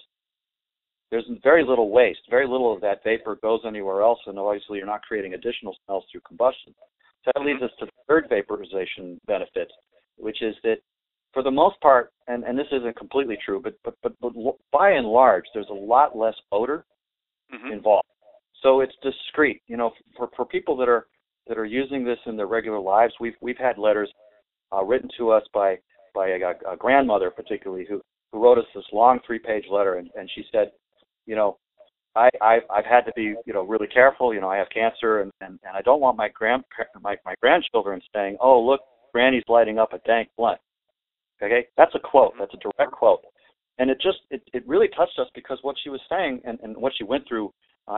There's very little waste. Very little of that vapor goes anywhere else, and obviously you're not creating additional smells through combustion. So that leads us to the third vaporization benefit, which is that for the most part, and this isn't completely true, but by and large, there's a lot less odor involved. So it's discreet. For people that are using this in their regular lives, we've had letters written to us by a grandmother particularly who wrote us this long 3-page letter, and she said, I've had to be, really careful. I have cancer, and I don't want my grandchildren saying, "Oh, look, Granny's lighting up a dank blunt." Okay, that's a quote. That's a direct quote, and it really touched us because what she was saying and what she went through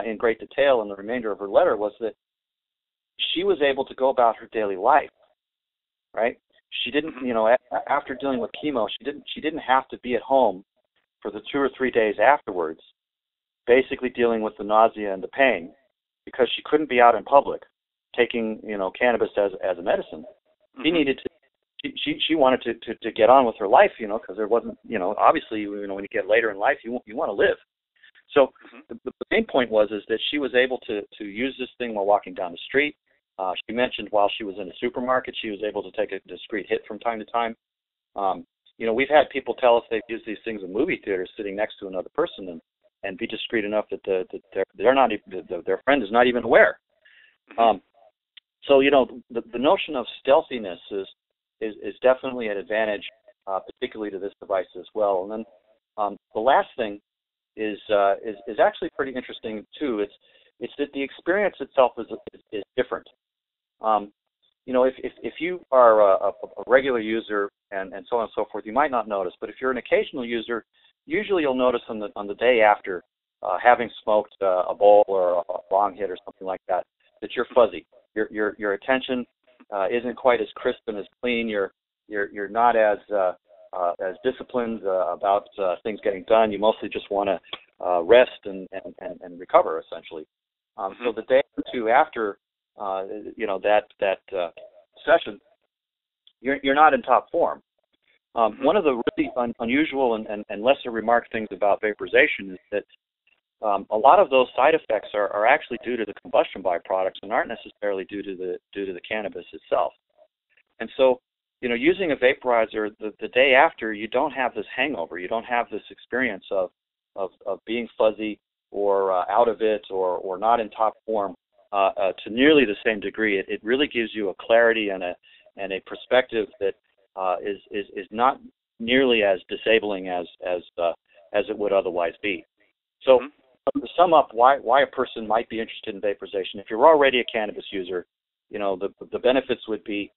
in great detail in the remainder of her letter was that she was able to go about her daily life, right? She didn't, after dealing with chemo, she didn't have to be at home for the 2 or 3 days afterwards, basically dealing with the nausea and the pain, because she couldn't be out in public taking, cannabis as a medicine. She needed to, she wanted to get on with her life, because there wasn't, obviously, when you get later in life, you want to live. So the main point was that she was able to use this thing while walking down the street. She mentioned while she was in a supermarket, she was able to take a discreet hit from time to time. We've had people tell us they've used these things in movie theaters, sitting next to another person, and be discreet enough that they're not even, their friend is not even aware. So the notion of stealthiness is definitely an advantage, particularly to this device as well. And then the last thing is actually pretty interesting too. It's that the experience itself is different. If you are a regular user and so on and so forth, you might not notice. But if you're an occasional user, usually you'll notice on the day after having smoked a bowl or a long hit or something like that you're fuzzy. Your attention isn't quite as crisp and as clean. You're not as disciplined about things getting done. You mostly just want to rest and recover, essentially. So the day or two after that session, you're not in top form. One of the really unusual and lesser remarked things about vaporization is that a lot of those side effects are actually due to the combustion byproducts and aren't necessarily due to the cannabis itself. And so, using a vaporizer the day after, you don't have this hangover. You don't have this experience of being fuzzy or out of it or not in top form to nearly the same degree. It really gives you a clarity and a perspective that is not nearly as disabling as it would otherwise be. So to sum up why a person might be interested in vaporization, if you're already a cannabis user, the benefits would be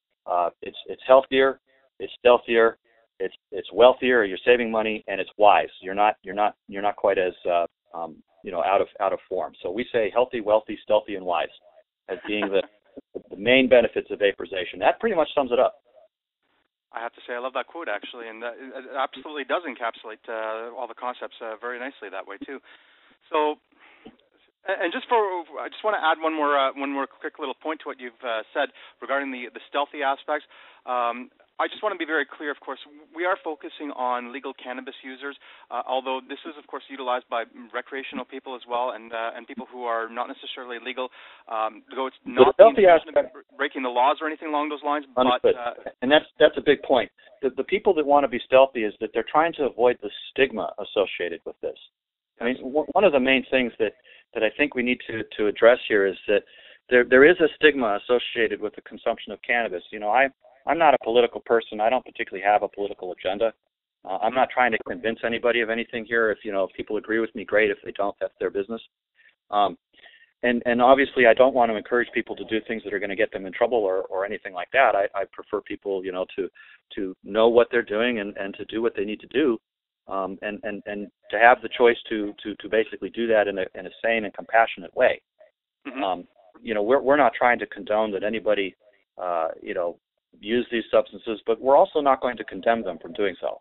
it's healthier, it's stealthier, it's wealthier, you're saving money, and it's wise. You're not quite as out of form. So we say healthy, wealthy, stealthy, and wise as being the main benefits of vaporization. That pretty much sums it up. I have to say I love that quote, actually, and it absolutely does encapsulate all the concepts very nicely that way too. So, and I just want to add one more quick little point to what you've said regarding the stealthy aspects. I just want to be very clear, of course, we are focusing on legal cannabis users, although this is, of course, utilized by recreational people as well and people who are not necessarily legal, though it's not breaking the laws or anything along those lines. Understood. But, and that's a big point. The people that want to be stealthy is that they're trying to avoid the stigma associated with this. I mean, one of the main things that I think we need to address here is that there is a stigma associated with the consumption of cannabis. I'm not a political person. I don't particularly have a political agenda. I'm not trying to convince anybody of anything here. If people agree with me, great. If they don't, that's their business. And obviously, I don't want to encourage people to do things that are going to get them in trouble or anything like that. I prefer people, to know what they're doing and to do what they need to do, and to have the choice to basically do that in a sane and compassionate way. We're not trying to condone that anybody, use these substances, but we're also not going to condemn them from doing so.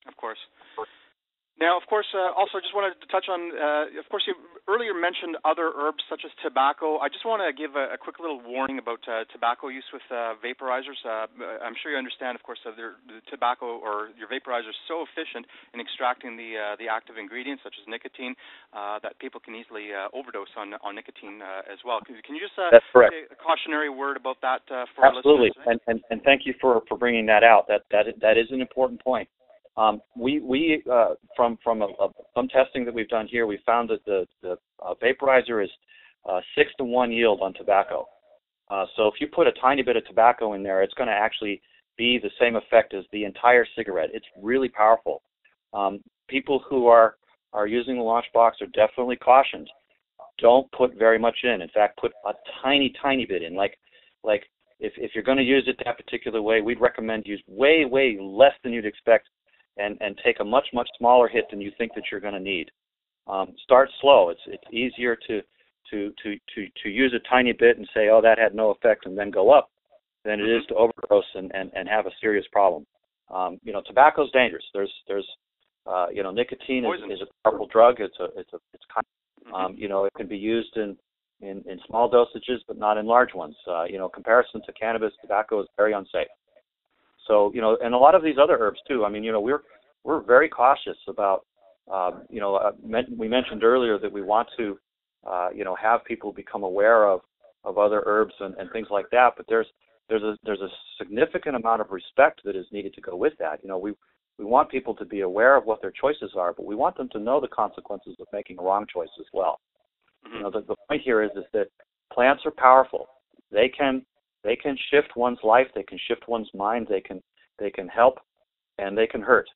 Of course. Now, of course, also just wanted to touch on, of course, you earlier mentioned other herbs such as tobacco. I just want to give a quick little warning about tobacco use with vaporizers. I'm sure you understand, of course, that the tobacco or your vaporizer is so efficient in extracting the active ingredients such as nicotine that people can easily overdose on nicotine as well. Can you just say a cautionary word about that for Absolutely. our listeners? And thank you for bringing that out. That is an important point. We from some testing that we've done here, we found that the vaporizer is 6-to-1 yield on tobacco. So if you put a tiny bit of tobacco in there, it's going to actually be the same effect as the entire cigarette. It's really powerful. People who are are using the launch box are definitely cautioned. Don't put very much in. In fact, put a tiny, tiny bit in. Like if you're going to use it that particular way, we'd recommend use way, way less than you'd expect, and take a much, much smaller hit than you think that you're going to need. Start slow. It's easier to use a tiny bit and say, oh, that had no effect, and then go up, than it is to overdose and have a serious problem. Tobacco's dangerous. There's nicotine is a powerful drug. It's it can be used in small dosages, but not in large ones. Comparison to cannabis, tobacco is very unsafe. So, and a lot of these other herbs too. I mean, we're very cautious about. We mentioned earlier that we want to, have people become aware of other herbs and things like that. But there's a significant amount of respect that is needed to go with that. We want people to be aware of what their choices are, but we want them to know the consequences of making a wrong choice as well. The point here is that plants are powerful. They can shift one's life. They can shift one's mind. They can help, and they can hurt.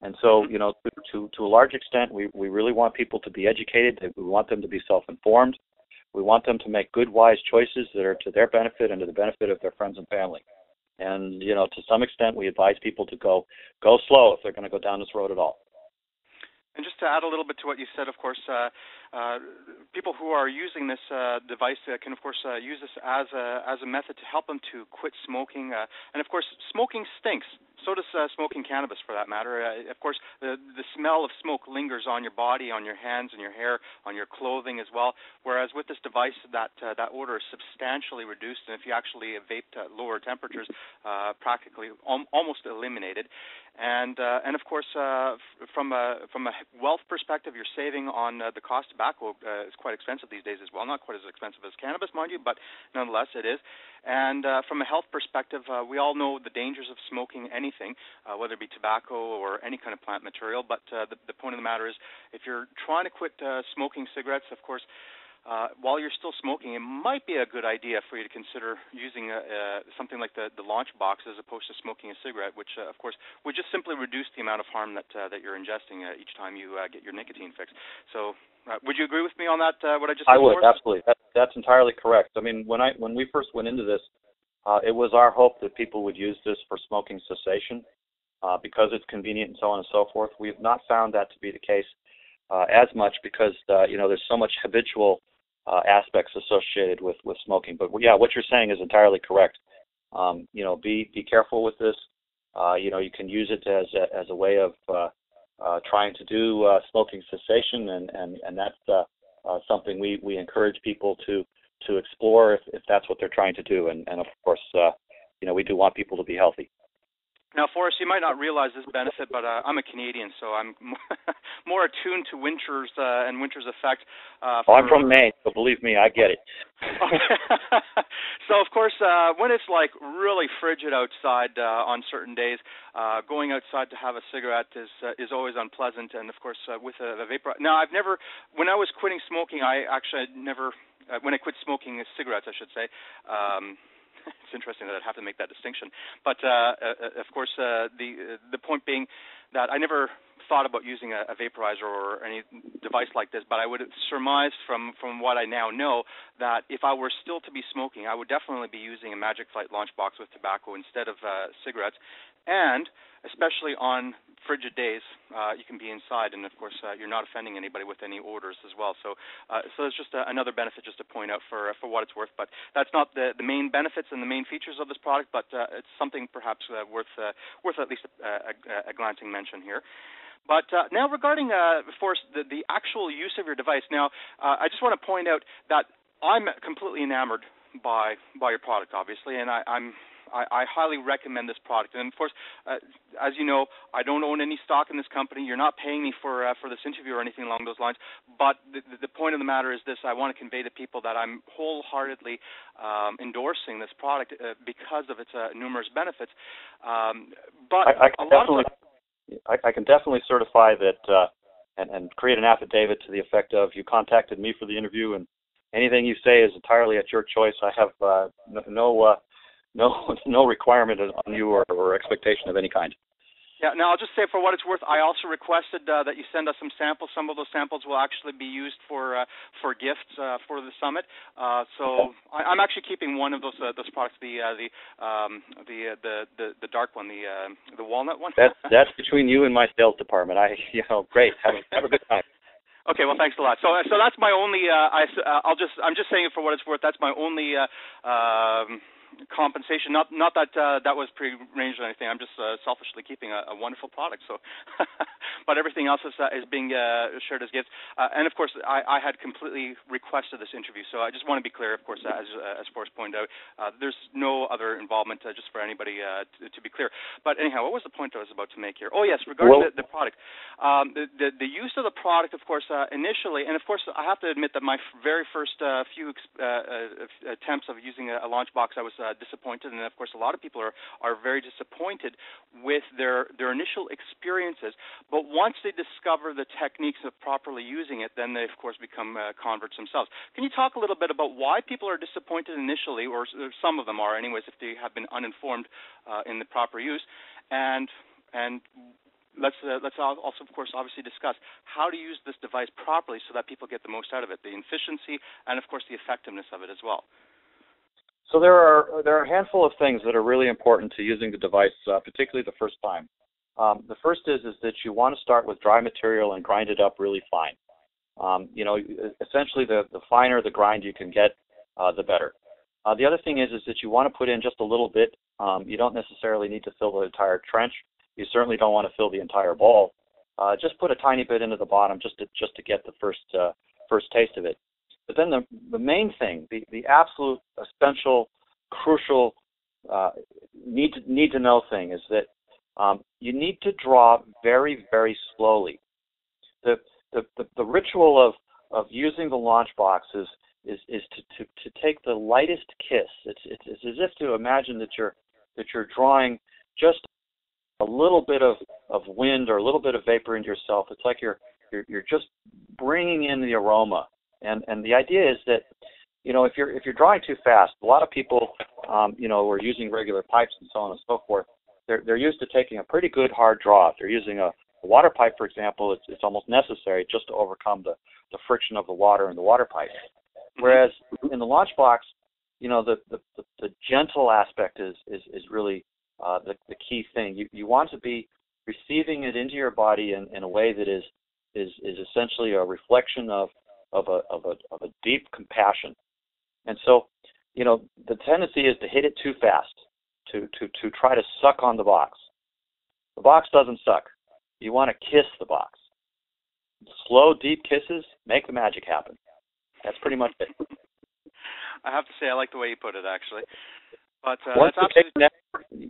And so, to a large extent, we really want people to be educated. We want them to be self-informed. We want them to make good, wise choices that are to their benefit and to the benefit of their friends and family. And, to some extent, we advise people to go slow if they're going to go down this road at all. And just to add a little bit to what you said, of course, people who are using this device can, of course, use this as a method to help them to quit smoking. And, of course, smoking stinks. So does smoking cannabis, for that matter. Of course, the smell of smoke lingers on your body, on your hands and your hair, on your clothing as well. Whereas with this device, that odor is substantially reduced, and if you actually vape at lower temperatures, practically almost eliminated. And of course, from a wealth perspective, you're saving on the cost. Tobacco is quite expensive these days as well. Not quite as expensive as cannabis, mind you, but nonetheless, it is. And from a health perspective, we all know the dangers of smoking anything, whether it be tobacco or any kind of plant material. But the point of the matter is, if you're trying to quit smoking cigarettes, of course, while you're still smoking, it might be a good idea for you to consider using something like the launch box as opposed to smoking a cigarette, which, of course, would just simply reduce the amount of harm that you're ingesting each time you get your nicotine fix. So would you agree with me on that, what I just said? I would, absolutely. That's entirely correct. I mean, when we first went into this, it was our hope that people would use this for smoking cessation because it's convenient and so on and so forth. We have not found that to be the case as much because, there's so much habitual aspects associated with smoking. But yeah, what you're saying is entirely correct. Be careful with this. You can use it as a way of trying to do smoking cessation, and that's something we encourage people to explore if that's what they're trying to do. And of course, we do want people to be healthy. Now, Forrest, you might not realize this benefit, but I'm a Canadian, so I'm more attuned to winters and winter's effect. I'm from Maine, so believe me, I get it. So, of course, when it's like really frigid outside on certain days, going outside to have a cigarette is always unpleasant. And, of course, with a vapor. Now, when I was quitting smoking, when I quit smoking cigarettes, I should say, it's interesting that I'd have to make that distinction. But, of course, the point being that I never thought about using a vaporizer or any device like this, but I would surmise from what I now know that if I were still to be smoking, I would definitely be using a Magic Flight launch box with tobacco instead of cigarettes. And especially on frigid days, you can be inside, and of course, you're not offending anybody with any odors as well. So it's just another benefit just to point out for what it's worth. But that's not the main benefits and the main features of this product, but it's something perhaps worth at least a glancing mention here. But now regarding, Forrest, the actual use of your device. Now, I just want to point out that I'm completely enamored by your product, obviously, and I highly recommend this product. And, of course, as you know, I don't own any stock in this company. You're not paying me for this interview or anything along those lines. But the point of the matter is this. I want to convey to people that I'm wholeheartedly endorsing this product because of its numerous benefits. But I can definitely certify that and create an affidavit to the effect of you contacted me for the interview, and anything you say is entirely at your choice. I have no requirement on you or expectation of any kind. Yeah, now I'll just say for what it's worth, I also requested that you send us some samples. Some of those samples will actually be used for gifts for the summit. So I'm actually keeping one of those products, the dark one, the walnut one. That's between you and my sales department. Great. Have a good time. Okay, well, thanks a lot. So that's my only. I'm just saying it for what it's worth. That's my only compensation. Not that that was prearranged or anything. I'm just selfishly keeping a wonderful product. So, but everything else is being shared as gifts. And of course, I had completely requested this interview. So I just want to be clear. Of course, as Forrest pointed out, there's no other involvement. Just for anybody to be clear. But anyhow, what was the point I was about to make here? Oh yes, regarding the product, the use of the product, of course, initially, and of course, I have to admit that my very first few attempts of using a launch box, I was disappointed, and of course a lot of people are very disappointed with their initial experiences. But once they discover the techniques of properly using it, then they of course become converts themselves. Can you talk a little bit about why people are disappointed initially, or some of them are anyways, if they have been uninformed in the proper use, and let's also, of course, obviously discuss how to use this device properly so that people get the most out of it, the efficiency and of course the effectiveness of it as well. So there are a handful of things that are really important to using the device, particularly the first time. The first is that you want to start with dry material and grind it up really fine. Essentially, the finer the grind you can get, the better. The other thing is that you want to put in just a little bit. You don't necessarily need to fill the entire trench. You certainly don't want to fill the entire bowl. Just put a tiny bit into the bottom just to get the first taste of it. But then the main thing, the absolute essential, crucial, need to know thing is that you need to draw very, very slowly. The ritual of using the launch box is to take the lightest kiss. It's as if to imagine that you're drawing just a little bit of wind or a little bit of vapor into yourself. It's like you're just bringing in the aroma. And the idea is that, if you're drawing too fast, a lot of people, who are using regular pipes and so on and so forth, they're used to taking a pretty good hard draw. If they're using a water pipe, for example, it's almost necessary just to overcome the friction of the water in the water pipe. Whereas in the launch box, the gentle aspect is really the key thing. You want to be receiving it into your body in a way that is essentially a reflection of a deep compassion. And so, the tendency is to hit it too fast, to try to suck on the box. The box doesn't suck. You want to kiss the box. Slow, deep kisses make the magic happen. That's pretty much it. I have to say, I like the way you put it, actually. But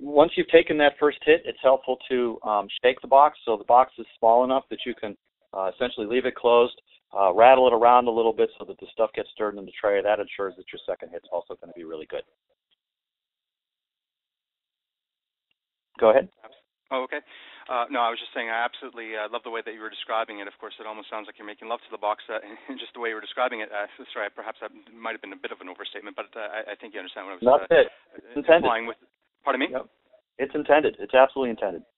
once you've taken that first hit, it's helpful to shake the box so the box is small enough that you can essentially leave it closed. Rattle it around a little bit so that the stuff gets stirred in the tray. That ensures that your second hit's also going to be really good. Go ahead. Oh, okay. No, I was just saying I absolutely love the way that you were describing it. Of course, it almost sounds like you're making love to the box in just the way you were describing it. Sorry, perhaps that might have been a bit of an overstatement, but I think you understand what I was That's it. It's intended. With. Pardon me? Yep. It's intended. It's absolutely intended.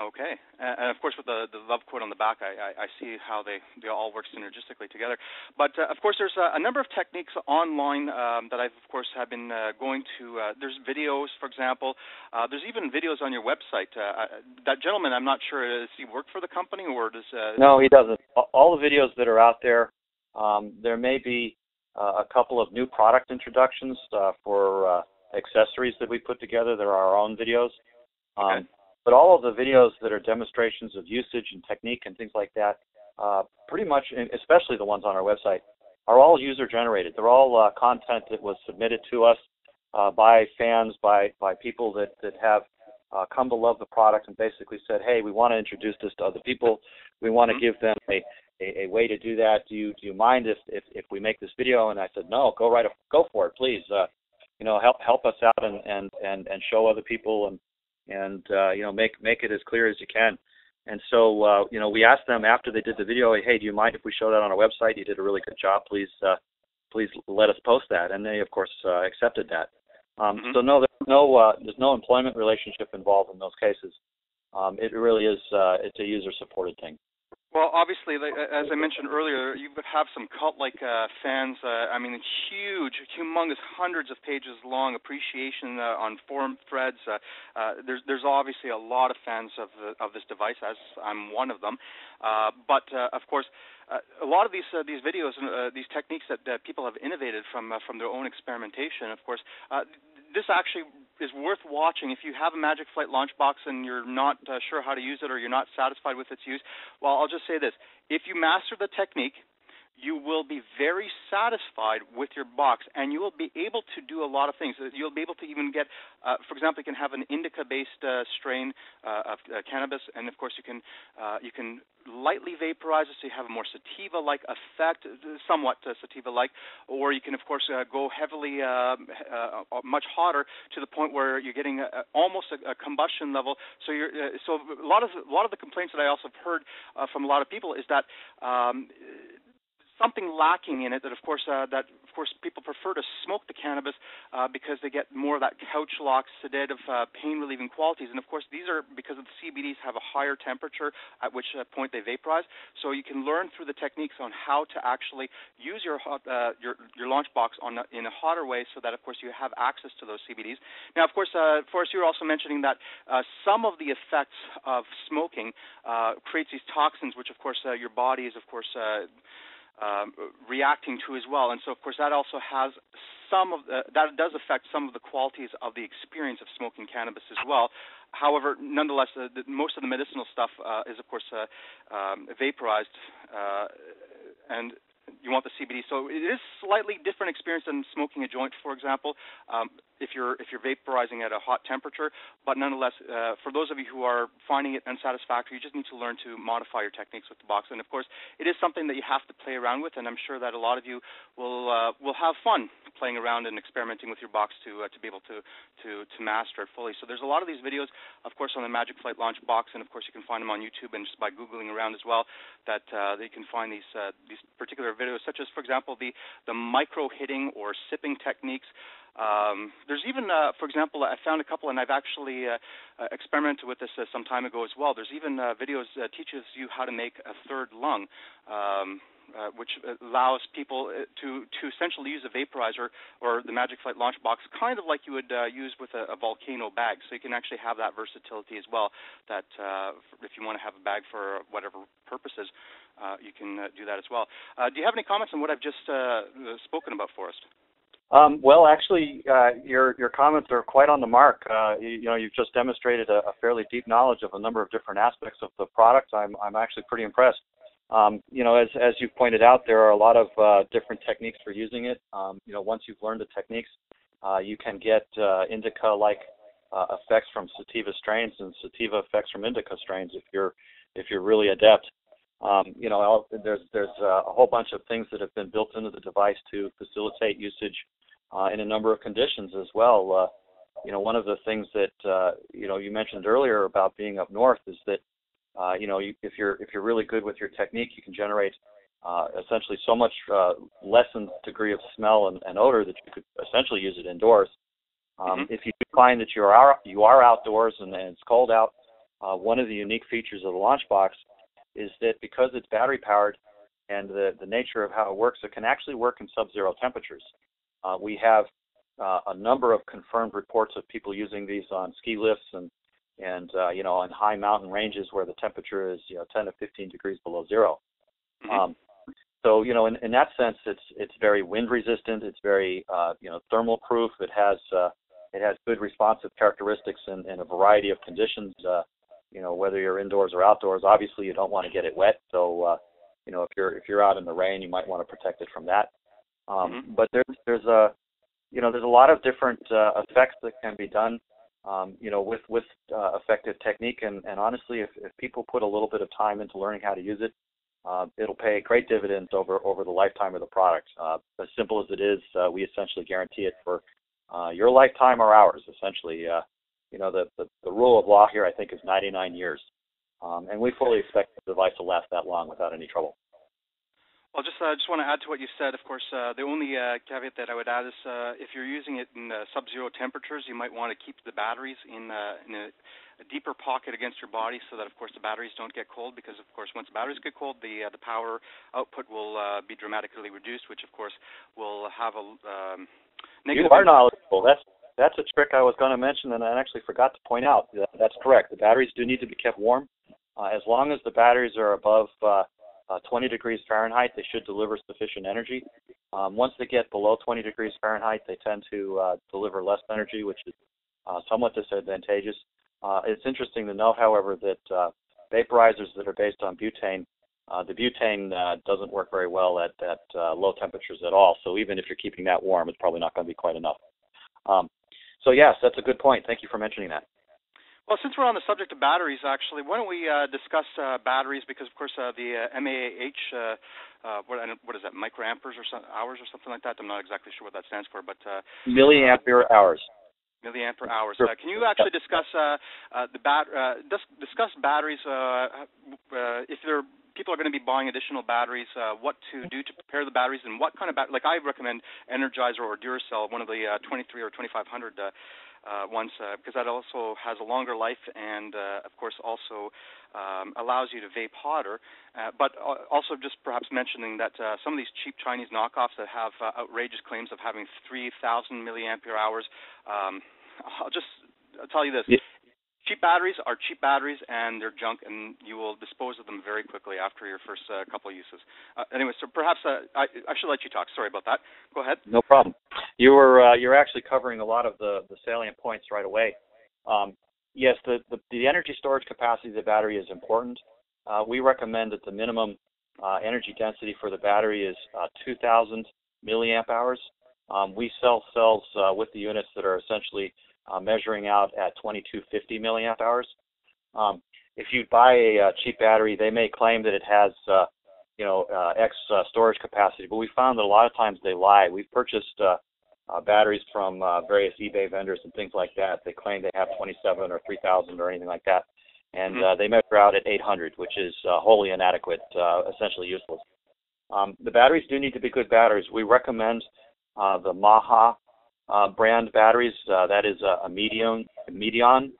Okay, and of course with the love quote on the back, I see how they all work synergistically together. But of course there's a number of techniques online that I've of course have been going to. There's videos, for example. There's even videos on your website. That gentleman, I'm not sure, does he work for the company or does? No, he doesn't. All the videos that are out there, there may be a couple of new product introductions for accessories that we put together. There are our own videos. Okay. But all of the videos that are demonstrations of usage and technique and things like that, pretty much, especially the ones on our website, are all user-generated. They're all content that was submitted to us by fans, by people that have come to love the product and basically said, hey, we want to introduce this to other people. We want to give them a way to do that. Do you mind if we make this video? And I said, no, go for it, please. Help us out and show other people and make it as clear as you can. And so, we asked them after they did the video, hey, do you mind if we show that on our website? You did a really good job. Please let us post that. And they, of course, accepted that. So no, there's no employment relationship involved in those cases. it really is it's a user-supported thing. Well, obviously, as I mentioned earlier, you would have some cult-like fans. I mean, huge, humongous, hundreds of pages long appreciation on forum threads. There's obviously a lot of fans of this device, as I'm one of them. But of course, a lot of these videos and these techniques that people have innovated from their own experimentation, of course, this actually is worth watching. If you have a Magic Flight launch box and you're not sure how to use it, or you're not satisfied with its use, well, I'll just say this. If you master the technique, you will be very satisfied with your box, and you will be able to do a lot of things. You'll be able to even get, for example, you can have an indica-based strain of cannabis, and of course you can lightly vaporize it, so you have a more sativa-like effect, somewhat sativa-like, or you can, of course, go heavily, much hotter to the point where you're getting almost a combustion level. So so a lot of the complaints that I also have heard from a lot of people is that something lacking in it, that of course people prefer to smoke the cannabis because they get more of that couch lock, sedative, pain relieving qualities. And of course these are because of the CBDs have a higher temperature at which point they vaporize. So you can learn through the techniques on how to actually use your launch box in a hotter way, so that of course you have access to those CBDs. Now of course, Forrest, you were also mentioning that some of the effects of smoking creates these toxins, which of course your body is of course reacting to as well, and so of course that also has that does affect some of the qualities of the experience of smoking cannabis as well. However, nonetheless, most of the medicinal stuff is of course vaporized, and you want the CBD. So it is slightly different experience than smoking a joint, for example, if you're vaporizing at a hot temperature. But nonetheless, for those of you who are finding it unsatisfactory, you just need to learn to modify your techniques with the box. And of course, it is something that you have to play around with, and I'm sure that a lot of you will have fun playing around and experimenting with your box to be able to master it fully. So there's a lot of these videos, of course, on the Magic Flight launch box, and of course you can find them on YouTube and just by Googling around as well, that you can find these particular videos, such as, for example, the micro hitting or sipping techniques. There's even, for example, I found a couple, and I've actually experimented with this some time ago as well. There's even videos that teaches you how to make a third lung, which allows people to essentially use a vaporizer or the Magic Flight launch box kind of like you would use with a volcano bag. So you can actually have that versatility as well, that if you want to have a bag for whatever purposes, you can do that as well. Do you have any comments on what I've just spoken about, Forrest? Well, actually, your comments are quite on the mark. You've just demonstrated a fairly deep knowledge of a number of different aspects of the product. I'm actually pretty impressed. As you've pointed out, there are a lot of different techniques for using it. Once you've learned the techniques, you can get indica-like effects from sativa strains and sativa effects from indica strains if you're really adept. There's a whole bunch of things that have been built into the device to facilitate usage in a number of conditions as well. One of the things that you mentioned earlier about being up north is that if you're really good with your technique, you can generate essentially so much lessened degree of smell and odor that you could essentially use it indoors. If you find that you are outdoors and it's cold out, one of the unique features of the launch box is that because it's battery powered and the nature of how it works, it can actually work in sub-zero temperatures. We have a number of confirmed reports of people using these on ski lifts and on high mountain ranges where the temperature is 10 to 15 degrees below zero. So in that sense, it's very wind resistant. It's very thermal proof. It has good responsive characteristics in a variety of conditions. Whether you're indoors or outdoors, obviously you don't want to get it wet. So if you're out in the rain, you might want to protect it from that. But there's a lot of different effects that can be done with effective technique, and honestly, if people put a little bit of time into learning how to use it, it'll pay great dividends over the lifetime of the product. As simple as it is, we essentially guarantee it for your lifetime or ours. Essentially, the rule of law here, I think, is 99 years, and we fully expect the device to last that long without any trouble. Well, just just want to add to what you said. Of course, the only caveat that I would add is if you're using it in sub-zero temperatures, you might want to keep the batteries in a deeper pocket against your body so that, of course, the batteries don't get cold because, of course, once the batteries get cold, the power output will be dramatically reduced, which, of course, will have a negative... You are knowledgeable. That's a trick I was going to mention, and I actually forgot to point out. That's correct. The batteries do need to be kept warm. As long as the batteries are above 20 degrees Fahrenheit, they should deliver sufficient energy. Once they get below 20 degrees Fahrenheit, they tend to deliver less energy, which is somewhat disadvantageous. It's interesting to know, however, that vaporizers that are based on butane, the butane doesn't work very well at low temperatures at all. So even if you're keeping that warm, it's probably not going to be quite enough. So yes, that's a good point. Thank you for mentioning that. Well, since we're on the subject of batteries, actually, why don't we discuss batteries? Because, of course, the MAH, what is that, microamperes or hours or something like that? I'm not exactly sure what that stands for, but milliampere hours. Milliampere hours. Can you actually discuss discuss batteries? If people are going to be buying additional batteries, what to do to prepare the batteries, and what kind of battery? Like I recommend Energizer or Duracell, one of the 23 or 2500 ones, because that also has a longer life and, of course, also allows you to vape hotter. But also just perhaps mentioning that some of these cheap Chinese knockoffs that have outrageous claims of having 3,000 milliampere hours, I'll tell you this. Yeah. Cheap batteries are cheap batteries, and they're junk, and you will dispose of them very quickly after your first couple of uses. Anyway, so perhaps I should let you talk. Sorry about that. Go ahead. No problem. You're actually covering a lot of the salient points right away. Yes, the energy storage capacity of the battery is important. We recommend that the minimum energy density for the battery is 2,000 milliamp hours. We sell cells with the units that are essentially measuring out at 2250 milliamp hours. If you buy a cheap battery, they may claim that it has, X storage capacity, but we found that a lot of times they lie. We've purchased batteries from various eBay vendors and things like that. They claim they have 27 or 3,000 or anything like that, and they measure out at 800, which is wholly inadequate, essentially useless. The batteries do need to be good batteries. We recommend the Maha brand batteries. That is a Medion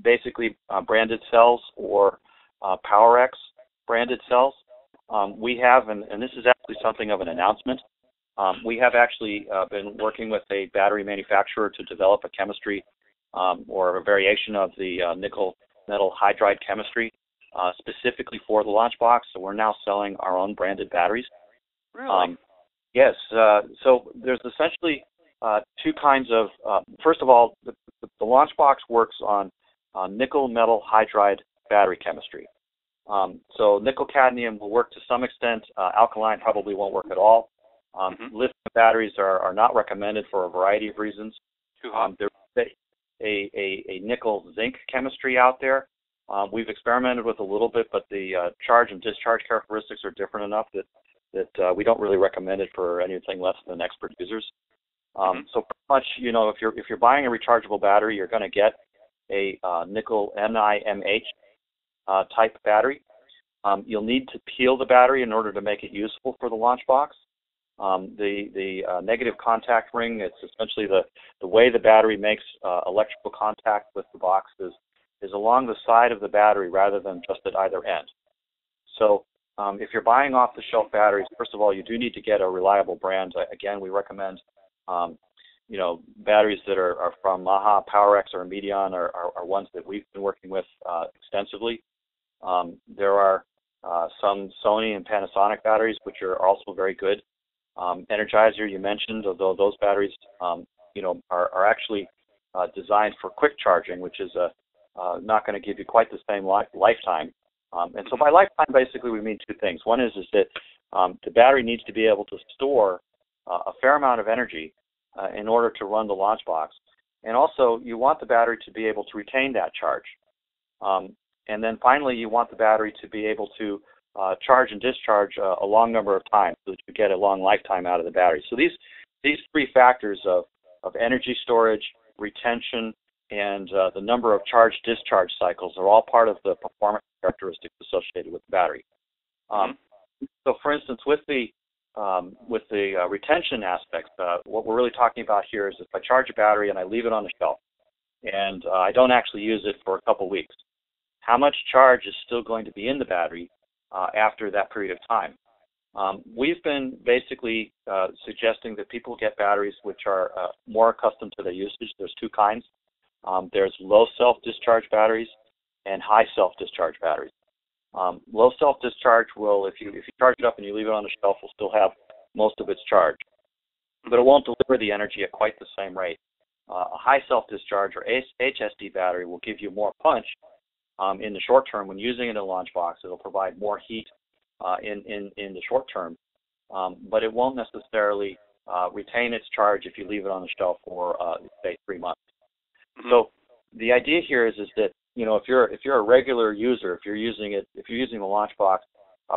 basically branded cells, or PowerX branded cells. We have, and this is actually something of an announcement, we have actually been working with a battery manufacturer to develop a chemistry or a variation of the nickel metal hydride chemistry specifically for the launch box. So we're now selling our own branded batteries. Really? Yes. So there's essentially two kinds of, first of all, the launch box works on nickel metal hydride battery chemistry. So nickel cadmium will work to some extent. Alkaline probably won't work at all. Lithium batteries are not recommended for a variety of reasons. There's a nickel zinc chemistry out there. We've experimented with a little bit, but the charge and discharge characteristics are different enough that we don't really recommend it for anything less than expert users. So pretty much, if you're buying a rechargeable battery, you're going to get a nickel NiMH type battery. You'll need to peel the battery in order to make it useful for the launch box. The negative contact ring, it's essentially the way the battery makes electrical contact with the box is along the side of the battery rather than just at either end. So if you're buying off-the-shelf batteries, first of all, you do need to get a reliable brand. Again, we recommend batteries that are from Maha, PowerX, or Medion are ones that we've been working with extensively. There are some Sony and Panasonic batteries, which are also very good. Energizer, you mentioned, although those batteries, are actually designed for quick charging, which is not going to give you quite the same lifetime. And so by lifetime, basically, we mean two things. One is that the battery needs to be able to store a fair amount of energy in order to run the launch box. And also, you want the battery to be able to retain that charge. And then finally, you want the battery to be able to charge and discharge a long number of times so that you get a long lifetime out of the battery. So these three factors of energy storage, retention, and the number of charge-discharge cycles are all part of the performance characteristics associated with the battery. So, for instance, with the retention aspect, what we're really talking about here is if I charge a battery and I leave it on the shelf, and I don't actually use it for a couple weeks, how much charge is still going to be in the battery after that period of time? We've been basically suggesting that people get batteries which are more accustomed to their usage. There's two kinds. There's low self-discharge batteries and high self-discharge batteries. Low self-discharge will, if you charge it up and you leave it on the shelf, will still have most of its charge, but it won't deliver the energy at quite the same rate. A high self-discharge or HSD battery will give you more punch in the short term. When using it in a launch box, it'll provide more heat in the short term, but it won't necessarily retain its charge if you leave it on the shelf for say 3 months. So the idea here is that if you're a regular user, if you're using the launch box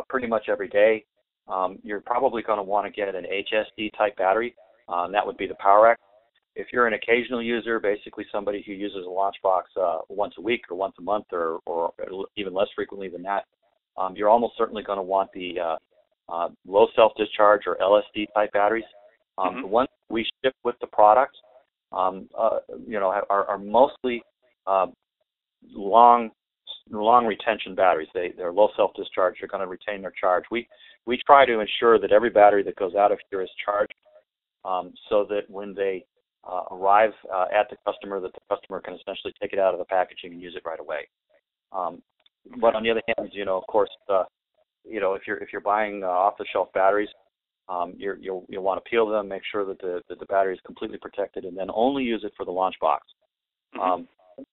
pretty much every day, you're probably going to want to get an HSD type battery. That would be the PowerX. If you're an occasional user, basically somebody who uses a launch box once a week or once a month or even less frequently than that, you're almost certainly going to want the low self-discharge or LSD type batteries. The ones we ship with the product, are mostly long retention batteries. They're low self-discharge. They're going to retain their charge. We try to ensure that every battery that goes out of here is charged, so that when they arrive at the customer, that the customer can essentially take it out of the packaging and use it right away. But on the other hand, of course, if you're buying off-the-shelf batteries, you'll want to peel them, make sure that the battery is completely protected, and then only use it for the launch box.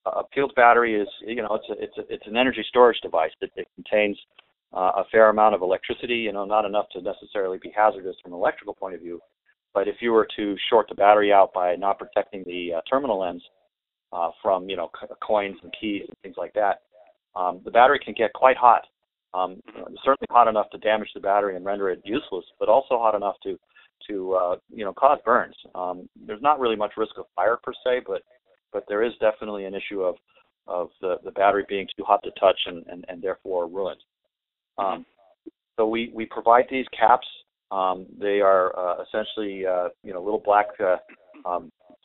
A peeled battery is, it's an energy storage device. It contains a fair amount of electricity, not enough to necessarily be hazardous from an electrical point of view. But if you were to short the battery out by not protecting the terminal ends from, coins and keys and things like that, the battery can get quite hot. Certainly hot enough to damage the battery and render it useless, but also hot enough to cause burns. There's not really much risk of fire per se, but there is definitely an issue of the battery being too hot to touch and therefore ruined. So we provide these caps. They are essentially little black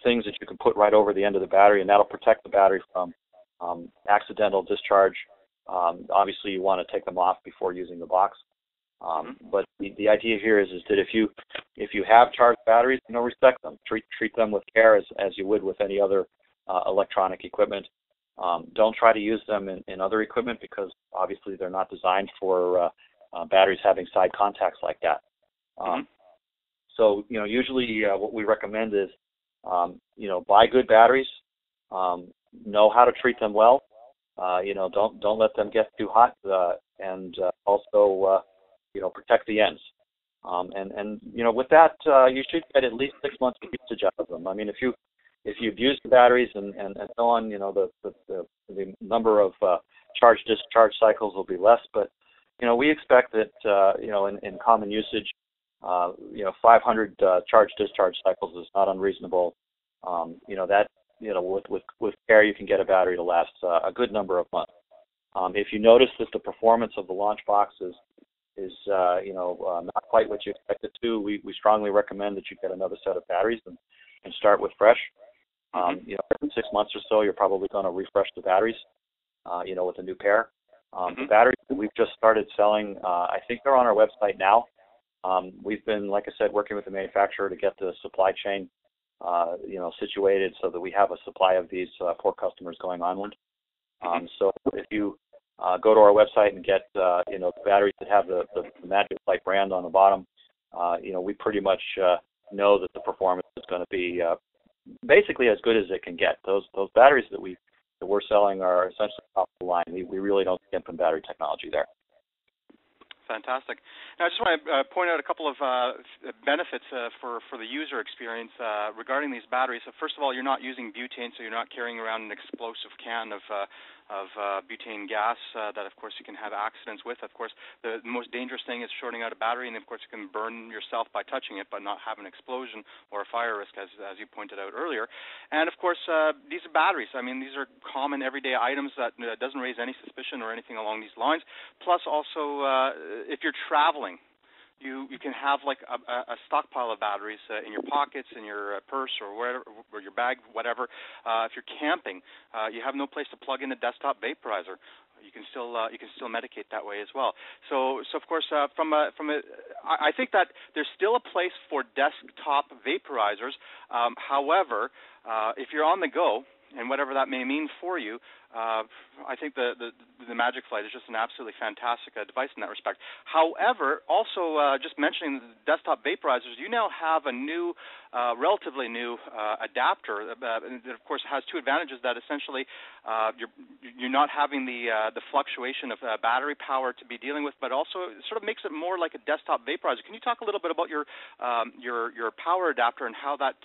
things that you can put right over the end of the battery, and that'll protect the battery from accidental discharge. Obviously, you want to take them off before using the box. But the idea here is that if you have charged batteries, respect them. Treat them with care as you would with any other electronic equipment. Don't try to use them in other equipment because obviously they're not designed for batteries having side contacts like that. So usually what we recommend is buy good batteries, know how to treat them well. Don't let them get too hot, and also protect the ends. And with that, you should get at least 6 months of usage out of them. I mean, if you've used the batteries and so on, the number of charge discharge cycles will be less. But we expect that in common usage, 500 charge discharge cycles is not unreasonable. With care, you can get a battery to last a good number of months. If you notice that the performance of the launch box is not quite what you expect it to, we strongly recommend that you get another set of batteries and start with fresh. Every 6 months or so, you're probably going to refresh the batteries, with a new pair. The batteries that we've just started selling, I think they're on our website now. We've been, like I said, working with the manufacturer to get the supply chain situated so that we have a supply of these for customers going onward. So if you go to our website and get the batteries that have the Magic Light brand on the bottom, we pretty much know that the performance is going to be basically as good as it can get. Those batteries that we're selling are essentially top of the line. We really don't skimp on battery technology there. Fantastic. Now, I just want to point out a couple of benefits for the user experience regarding these batteries. So first of all, you're not using butane, so you're not carrying around an explosive can of butane gas that, of course, you can have accidents with. Of course, the most dangerous thing is shorting out a battery, and, of course, you can burn yourself by touching it but not have an explosion or a fire risk, as you pointed out earlier. And, of course, these are batteries. I mean, these are common everyday items that doesn't raise any suspicion or anything along these lines. Plus, also, if you're traveling, you can have like a stockpile of batteries in your pockets, in your purse, or wherever, or your bag, whatever. If you're camping, you have no place to plug in a desktop vaporizer. You can still medicate that way as well. So of course, I think that there's still a place for desktop vaporizers. However, if you're on the go, and whatever that may mean for you, I think the Magic Flight is just an absolutely fantastic device in that respect. However, also just mentioning the desktop vaporizers, you now have a new, relatively new adapter that, of course, has two advantages. That essentially you're not having the fluctuation of battery power to be dealing with, but also it sort of makes it more like a desktop vaporizer. Can you talk a little bit about your power adapter and how that?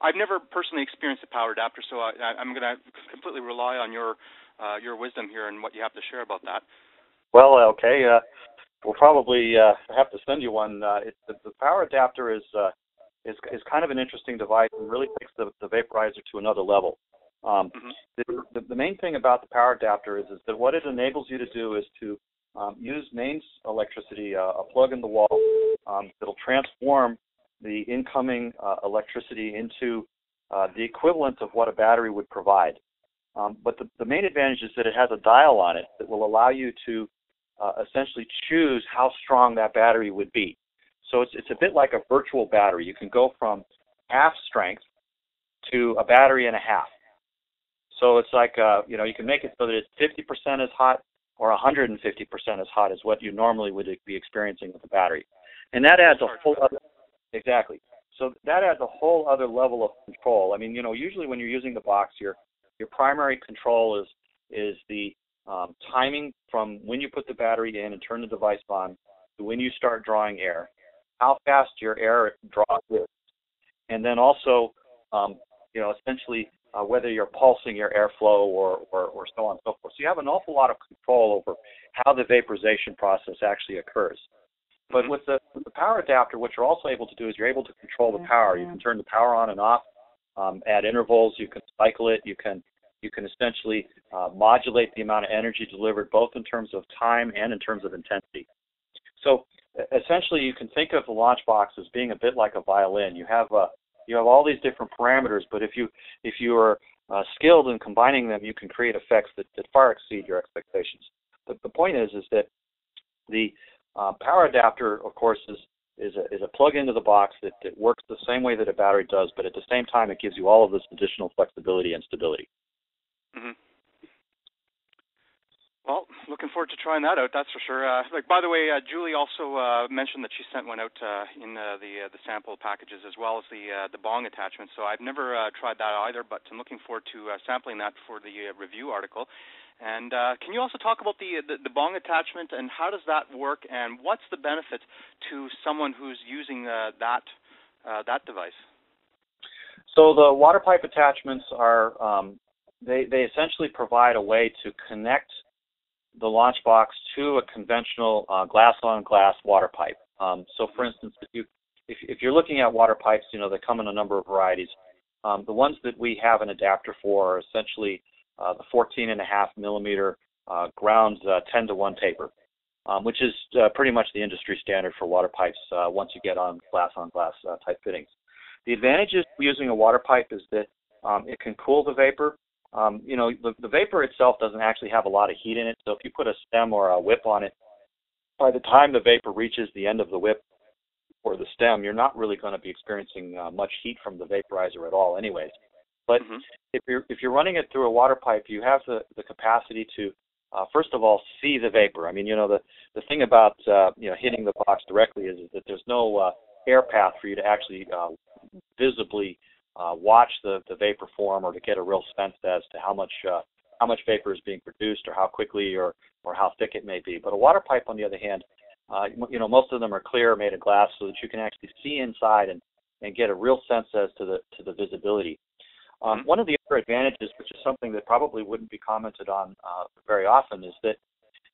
I've never personally experienced a power adapter, so I'm going to completely rely on your wisdom here and what you have to share about that. Well, okay, we'll probably have to send you one. The power adapter is kind of an interesting device and really takes the vaporizer to another level. The main thing about the power adapter is that what it enables you to do is to use mains electricity, a plug in the wall that'll transform the incoming electricity into the equivalent of what a battery would provide. But the main advantage is that it has a dial on it that will allow you to essentially choose how strong that battery would be. So it's a bit like a virtual battery. You can go from half strength to a battery and a half. So it's like, you can make it so that it's 50% as hot or 150% as hot as what you normally would be experiencing with a battery. And that adds a whole other, exactly. So that adds a whole other level of control. I mean, usually when you're using the box, your primary control is the timing from when you put the battery in and turn the device on to when you start drawing air, how fast your air draws is, and then also, essentially whether you're pulsing your airflow or so on and so forth. So you have an awful lot of control over how the vaporization process actually occurs. But with the power adapter, what you're also able to do is you're able to control the power. You can turn the power on and off at intervals. You can cycle it. You can essentially modulate the amount of energy delivered, both in terms of time and in terms of intensity. So essentially, you can think of the launch box as being a bit like a violin. You have all these different parameters, but if you are skilled in combining them, you can create effects that far exceed your expectations. But the point is that the power adapter, of course, is a plug into the box that works the same way that a battery does, but at the same time, it gives you all of this additional flexibility and stability. Mm-hmm. Well, looking forward to trying that out. That's for sure. By the way, Julie also mentioned that she sent one out in the sample packages as well as the bong attachment. So I've never tried that either, but I'm looking forward to sampling that for the review article. And can you also talk about the bong attachment and how does that work, and what's the benefit to someone who's using that device? So the water pipe attachments are they essentially provide a way to connect the launch box to a conventional glass-on-glass water pipe. So, for instance, if you're looking at water pipes, they come in a number of varieties. The ones that we have an adapter for are essentially the 14.5 millimeter ground 10-to-1 taper, which is pretty much the industry standard for water pipes once you get on glass type fittings. The advantages of using a water pipe is that it can cool the vapor. The vapor itself doesn't actually have a lot of heat in it, so if you put a stem or a whip on it, by the time the vapor reaches the end of the whip or the stem, you're not really going to be experiencing much heat from the vaporizer at all anyways. But if you're running it through a water pipe, you have the capacity to, first of all, see the vapor. I mean, the thing about, hitting the box directly is that there's no air path for you to actually visibly watch the vapor form or to get a real sense as to how much vapor is being produced or how quickly or how thick it may be. But a water pipe, on the other hand, most of them are clear, made of glass, so that you can actually see inside and get a real sense as to the visibility. One of the other advantages, which is something that probably wouldn't be commented on very often, is that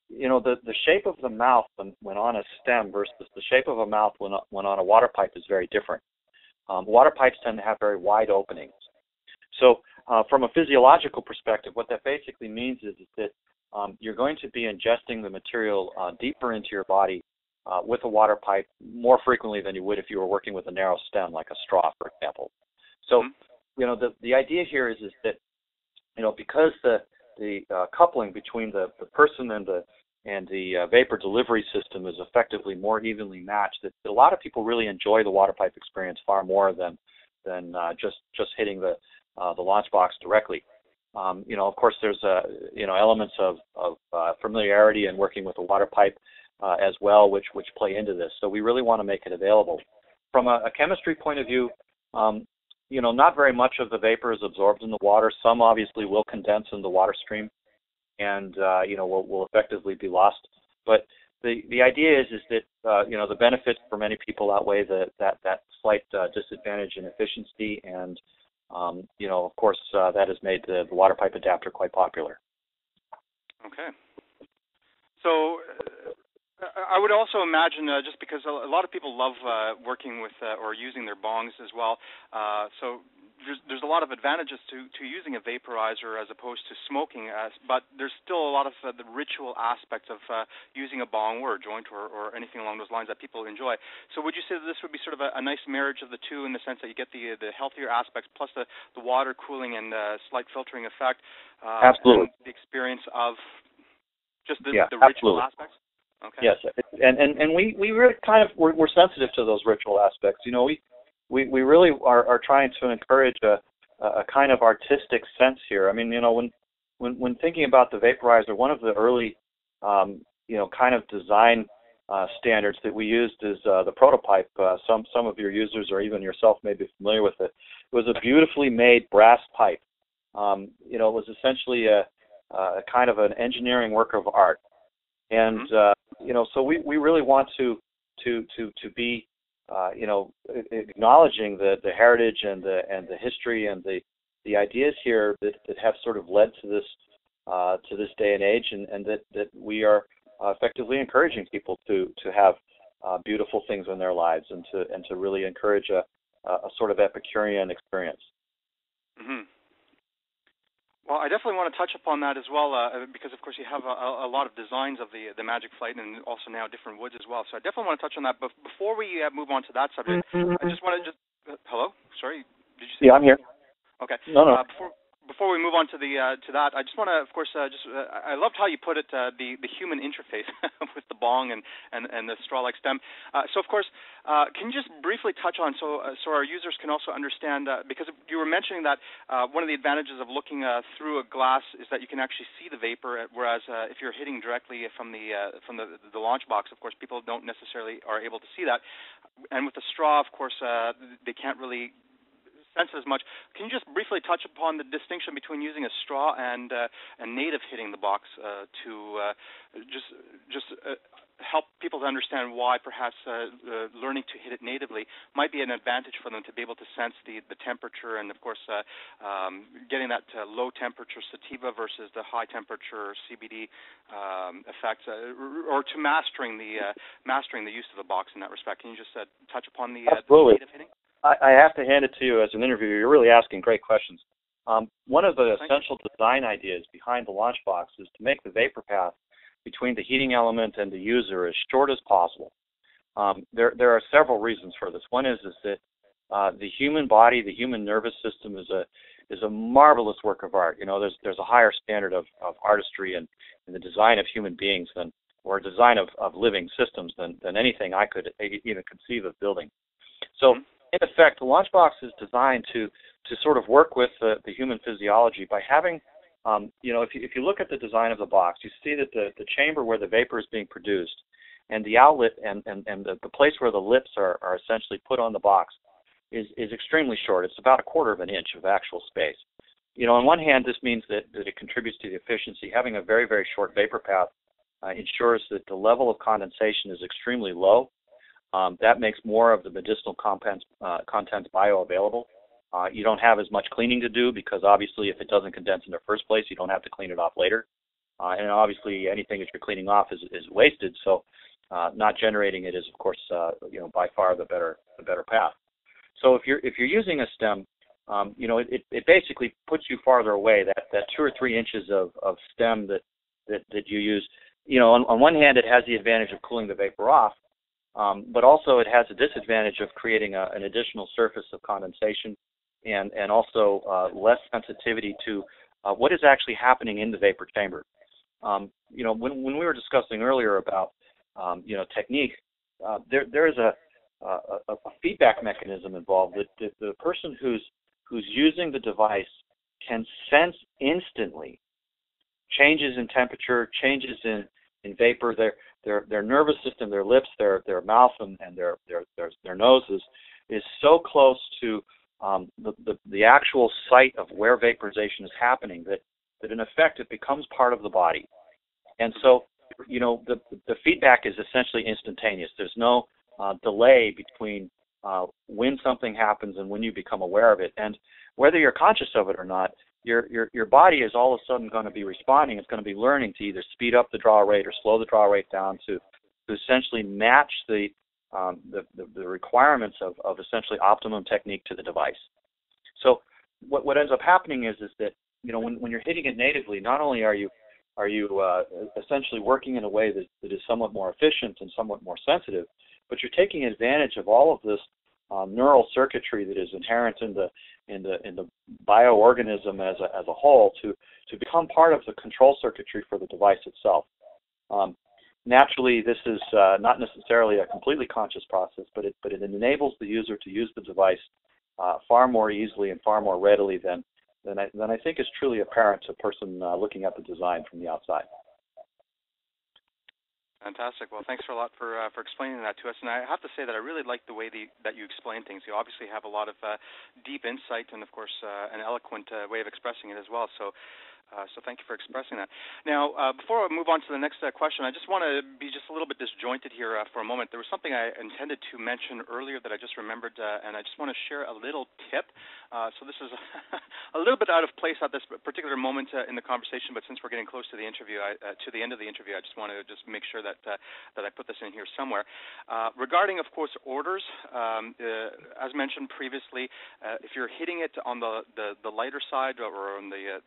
the shape of the mouth when on a stem versus the shape of a mouth when on a water pipe is very different. Water pipes tend to have very wide openings. So from a physiological perspective, what that basically means is that you're going to be ingesting the material deeper into your body with a water pipe more frequently than you would if you were working with a narrow stem like a straw, for example. So, the idea here is that, because the coupling between the person and the vapor delivery system is effectively more evenly matched, that a lot of people really enjoy the water pipe experience far more than just hitting the launch box directly. Of course, there's elements of familiarity and working with a water pipe as well, which play into this. So we really want to make it available. From a chemistry point of view, not very much of the vapor is absorbed in the water. Some obviously will condense in the water stream, and will effectively be lost. But the idea is that the benefits for many people outweigh that slight disadvantage in efficiency, and of course that has made the water pipe adapter quite popular. Okay. So I would also imagine, just because a lot of people love working with or using their bongs as well, so there's a lot of advantages to using a vaporizer as opposed to smoking, but there's still a lot of the ritual aspects of using a bong or a joint or anything along those lines that people enjoy. So would you say that this would be sort of a nice marriage of the two, in the sense that you get the healthier aspects plus the water cooling and slight filtering effect? Absolutely. And the experience of just the absolutely. ritual aspects? Okay. Yes, and we really kind of we're sensitive to those ritual aspects. We really are trying to encourage a kind of artistic sense here. I mean, when thinking about the vaporizer, one of the early kind of design standards that we used is the prototype. Some of your users or even yourself may be familiar with it. It was a beautifully made brass pipe. It was essentially a kind of an engineering work of art. And so we really want to be acknowledging the heritage and the history and the ideas here that have sort of led to this day and age, and that we are effectively encouraging people to have beautiful things in their lives, and to really encourage a sort of Epicurean experience. Mm-hmm. Well, I definitely want to touch upon that as well, because, of course, you have a lot of designs of the Magic Flight, and also now different woods as well. So I definitely want to touch on that. But before we move on to that subject, I just want to hello? Sorry? Did you say? Yeah, I'm here. Okay. No. Before we move on to that, I just want to, of course, I loved how you put it, the human interface with the bong and the straw-like stem. So, of course, can you just briefly touch on, so our users can also understand, because you were mentioning that one of the advantages of looking through a glass is that you can actually see the vapor, whereas if you're hitting directly from the launch box, of course, people don't necessarily are able to see that. And with the straw, of course, they can't really sense as much. Can you just briefly touch upon the distinction between using a straw and native hitting the box to help people to understand why perhaps learning to hit it natively might be an advantage for them to be able to sense the temperature, and of course getting that low temperature sativa versus the high temperature CBD effects, or to mastering the use of the box in that respect. Can you just touch upon the native hitting? I have to hand it to you as an interviewer. You're really asking great questions. One of the essential design ideas behind the launch box is to make the vapor path between the heating element and the user as short as possible. There are several reasons for this. One is that the human body, the human nervous system is a marvelous work of art. There's a higher standard of artistry in the design of human beings or design of living systems than anything I could even conceive of building. So, in effect, the launch box is designed to sort of work with the human physiology by having, if you look at the design of the box, you see that the chamber where the vapor is being produced and the outlet and the place where the lips are essentially put on the box is extremely short. It's about 1/4 of an inch of actual space. On one hand, this means that it contributes to the efficiency. Having a very, very short vapor path ensures that the level of condensation is extremely low. That makes more of the medicinal contents bioavailable. You don't have as much cleaning to do because obviously if it doesn't condense in the first place, you don't have to clean it off later. And obviously anything that you're cleaning off is wasted. So not generating it is, of course, by far the better path. So if you're using a stem, it basically puts you farther away. That 2 or 3 inches of stem that you use. On one hand, it has the advantage of cooling the vapor off. but also it has a disadvantage of creating an additional surface of condensation and also less sensitivity to what is actually happening in the vapor chamber. When we were discussing earlier about technique, there is a feedback mechanism involved that the person who's using the device can sense instantly changes in temperature, changes in vapor. Their nervous system, their lips, their mouth, and their noses is so close to the actual site of where vaporization is happening that in effect it becomes part of the body. And so, the feedback is essentially instantaneous. There's no delay between when something happens and when you become aware of it. And whether you're conscious of it or not, your body is all of a sudden going to be responding. It's going to be learning to either speed up the draw rate or slow the draw rate down to essentially match the requirements of essentially optimum technique to the device. So what ends up happening is that when you're hitting it natively, not only are you essentially working in a way that is somewhat more efficient and somewhat more sensitive, but you're taking advantage of all of this neural circuitry that is inherent in the bioorganism as a whole to become part of the control circuitry for the device itself. Naturally, this is not necessarily a completely conscious process, but it enables the user to use the device far more easily and far more readily than I think is truly apparent to a person looking at the design from the outside. Fantastic. Well, thanks a lot for explaining that to us. And I have to say that I really like the way that you explain things. You obviously have a lot of deep insight and, of course, an eloquent way of expressing it as well. So thank you for expressing that. Now, before I move on to the next question, I just want to be just a little bit disjointed here for a moment. There was something I intended to mention earlier that I just remembered, and I just want to share a little tip. So this is a little bit out of place at this particular moment in the conversation, but since we're getting close to the interview, to the end of the interview, I just want to just make sure that I put this in here somewhere. Regarding, of course, orders, as mentioned previously, if you're hitting it on the lighter side or on the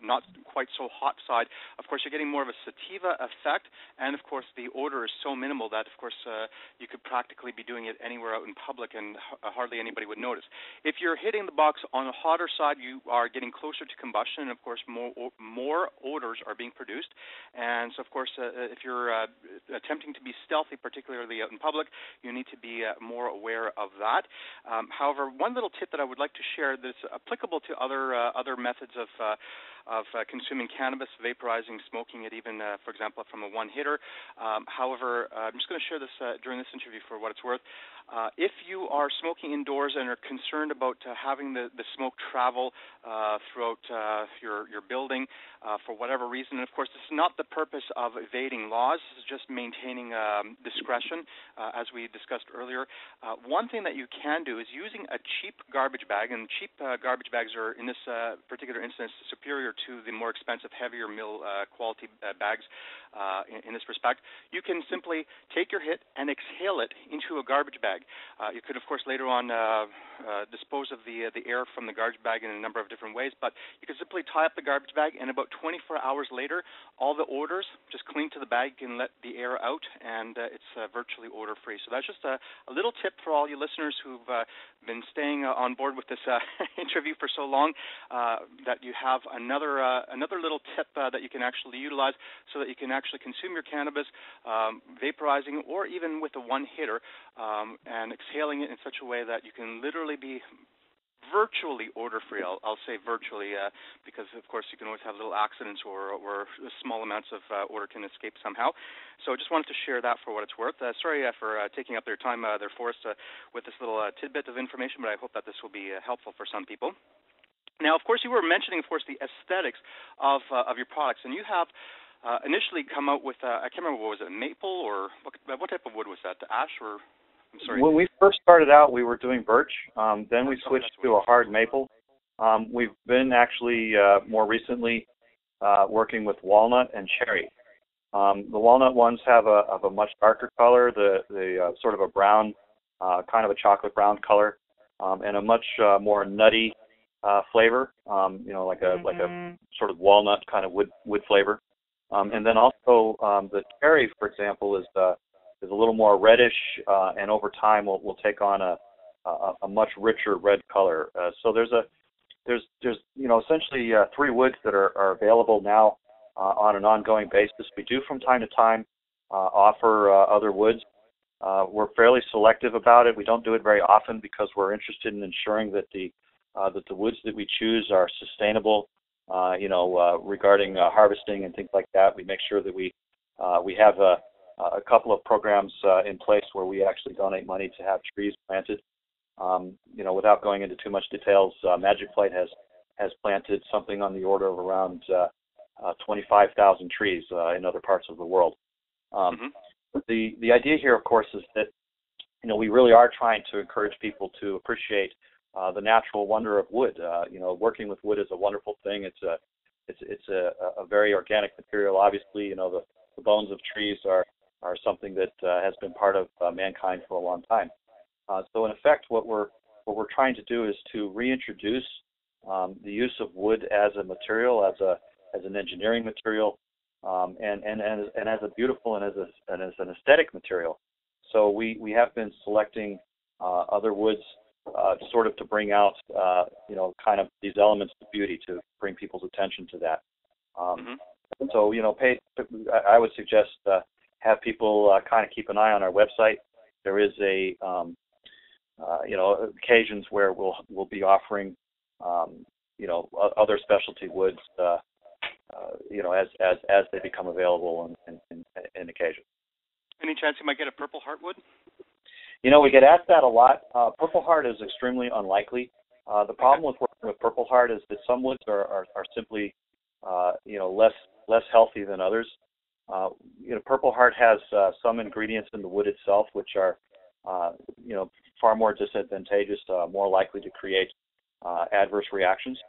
not quite so hot side, of course, you're getting more of a sativa effect, and of course, the odor is so minimal that, of course, you could practically be doing it anywhere out in public, and hardly anybody would notice. If you're hitting the box on the hotter side, you are getting closer to combustion, and of course, more odors are being produced. And so, of course, if you're attempting to be stealthy, particularly out in public, you need to be more aware of that. However, one little tip that I would like to share that's applicable to other methods of consuming cannabis, vaporizing, smoking it, even, for example, from a one-hitter. However, I'm just going to share this during this interview for what it's worth. If you are smoking indoors and are concerned about having the smoke travel throughout your building for whatever reason, and of course, this is not the purpose of evading laws. This is just maintaining discretion, as we discussed earlier. One thing that you can do is using a cheap garbage bag, and cheap garbage bags are, in this particular instance, superior to the more expensive, heavier mill quality bags in this respect. You can simply take your hit and exhale it into a garbage bag. You could, of course, later on dispose of the air from the garbage bag in a number of different ways, but you can simply tie up the garbage bag, and about 24 hours later, all the odors just cling to the bag and let the air out, and it's virtually odor-free. So that's just a little tip for all you listeners who've been staying on board with this interview for so long, that you have another little tip that you can actually utilize so that you can actually consume your cannabis, vaporizing, or even with a one-hitter, and exhaling it in such a way that you can literally be virtually odor-free. I'll say virtually because, of course, you can always have little accidents or small amounts of odor can escape somehow. So I just wanted to share that for what it's worth. Sorry for taking up their time there, Forrest, with this little tidbit of information, but I hope that this will be helpful for some people. Now, of course, you were mentioning, of course, the aesthetics of your products, and you have initially come out with, I can't remember, what was it, maple, or what type of wood was that, ash, or... I'm sorry. When we first started out, we were doing birch. Then we switched to a hard maple. We've been actually more recently working with walnut and cherry. The walnut ones have a much darker color, the sort of a brown, kind of a chocolate brown color, and a much more nutty flavor. Like a sort of walnut kind of wood flavor. And then also the cherry, for example, is is a little more reddish, and over time will take on a much richer red color. So there's essentially 3 woods that are available now on an ongoing basis. We do from time to time offer other woods. We're fairly selective about it. We don't do it very often because we're interested in ensuring that the woods that we choose are sustainable. Regarding harvesting and things like that, we make sure that we have a couple of programs in place where we actually donate money to have trees planted. Without going into too much details, Magic Flight has planted something on the order of around 25,000 trees in other parts of the world. The idea here, of course, is that we really are trying to encourage people to appreciate the natural wonder of wood. Working with wood is a wonderful thing. It's a very organic material. Obviously, the bones of trees are something that has been part of mankind for a long time. So in effect, what we're trying to do is to reintroduce the use of wood as a material, as an engineering material, and as a beautiful and as an aesthetic material. So we have been selecting other woods sort of to bring out kind of these elements of beauty, to bring people's attention to that. So I would suggest have people kind of keep an eye on our website. There is occasions where we'll be offering other specialty woods as they become available in occasion. Any chance you might get a Purple Heart wood? We get asked that a lot. Purple Heart is extremely unlikely. The problem with working with Purple Heart is that some woods are simply less healthy than others. Purple Heart has some ingredients in the wood itself which are far more disadvantageous, more likely to create adverse reactions.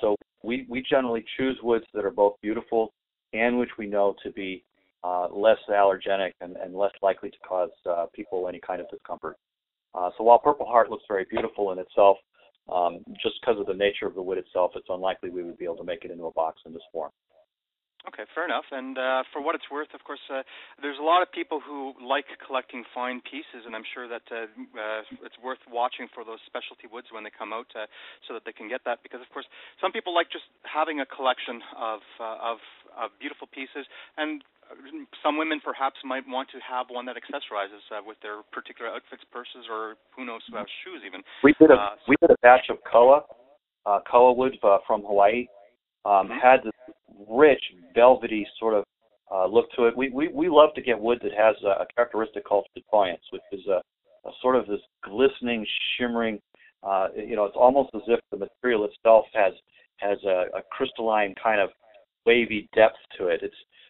So we generally choose woods that are both beautiful and which we know to be less allergenic and less likely to cause people any kind of discomfort. So while Purple Heart looks very beautiful in itself, just because of the nature of the wood itself, it's unlikely we would be able to make it into a box in this form. Okay, fair enough. And for what it's worth, of course, there's a lot of people who like collecting fine pieces, and I'm sure that it's worth watching for those specialty woods when they come out, so that they can get that. Because, of course, some people like just having a collection of beautiful pieces, and some women perhaps might want to have one that accessorizes with their particular outfits, purses, or who knows, shoes even. We did a batch of koa wood from Hawaii. Had this rich, velvety sort of look to it. We love to get wood that has a characteristic called flamboyance, which is a sort of this glistening, shimmering. It's almost as if the material itself has a crystalline kind of wavy depth to it.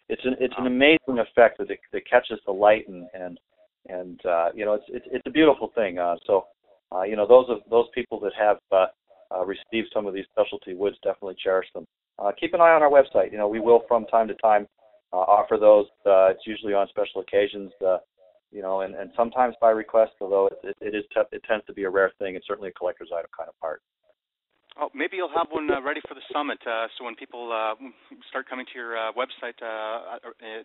It's an amazing effect that catches the light and it's a beautiful thing. So those people that have received some of these specialty woods definitely cherish them. Keep an eye on our website. We will from time to time offer those. It's usually on special occasions, and sometimes by request, although it tends to be a rare thing. It's certainly a collector's item kind of part. Oh, maybe you'll have one ready for the summit, so when people start coming to your website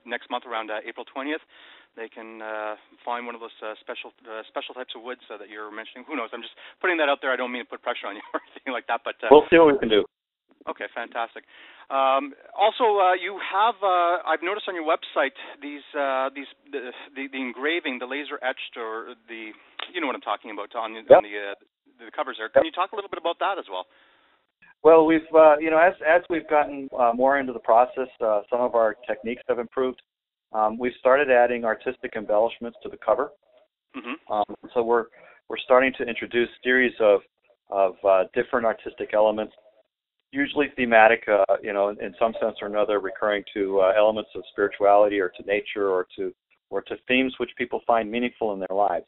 next month around April 20th, they can find one of those special types of woods that you're mentioning. Who knows? I'm just putting that out there. I don't mean to put pressure on you or anything like that, but we'll see what we can do. Okay, fantastic. Also, you have I've noticed on your website the engraving, the laser etched, or you know what I'm talking about on the covers there. Can you talk a little bit about that as well? Well, we've as we've gotten more into the process, some of our techniques have improved. We've started adding artistic embellishments to the cover. So we're starting to introduce series of different artistic elements, usually thematic, in some sense or another, recurring to elements of spirituality or to nature or to themes which people find meaningful in their lives.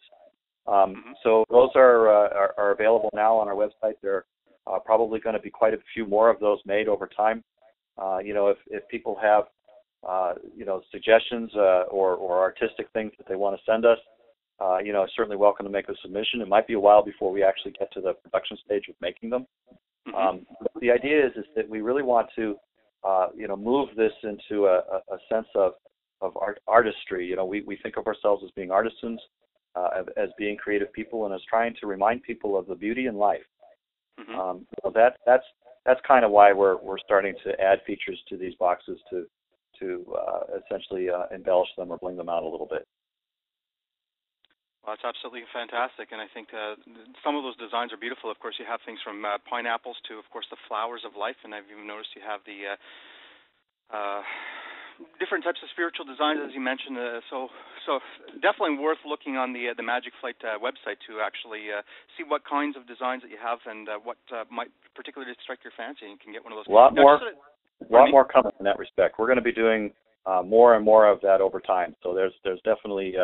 So those are available now on our website. There are probably going to be quite a few more of those made over time. If people have suggestions or artistic things that they want to send us, certainly welcome to make a submission. It might be a while before we actually get to the production stage of making them. The idea is that we really want to, move this into a sense of artistry. We think of ourselves as being artisans, as being creative people, and as trying to remind people of the beauty in life. Mm-hmm. That's kind of why we're starting to add features to these boxes to essentially embellish them or bling them out a little bit. Well, it's absolutely fantastic, and I think some of those designs are beautiful. Of course, you have things from pineapples to, of course, the flowers of life, and I've even noticed you have the different types of spiritual designs, as you mentioned. So definitely worth looking on the Magic Flight website to actually see what kinds of designs that you have and what might particularly strike your fancy. And you can get one of those. A lot more coming in that respect. We're going to be doing more and more of that over time. So there's definitely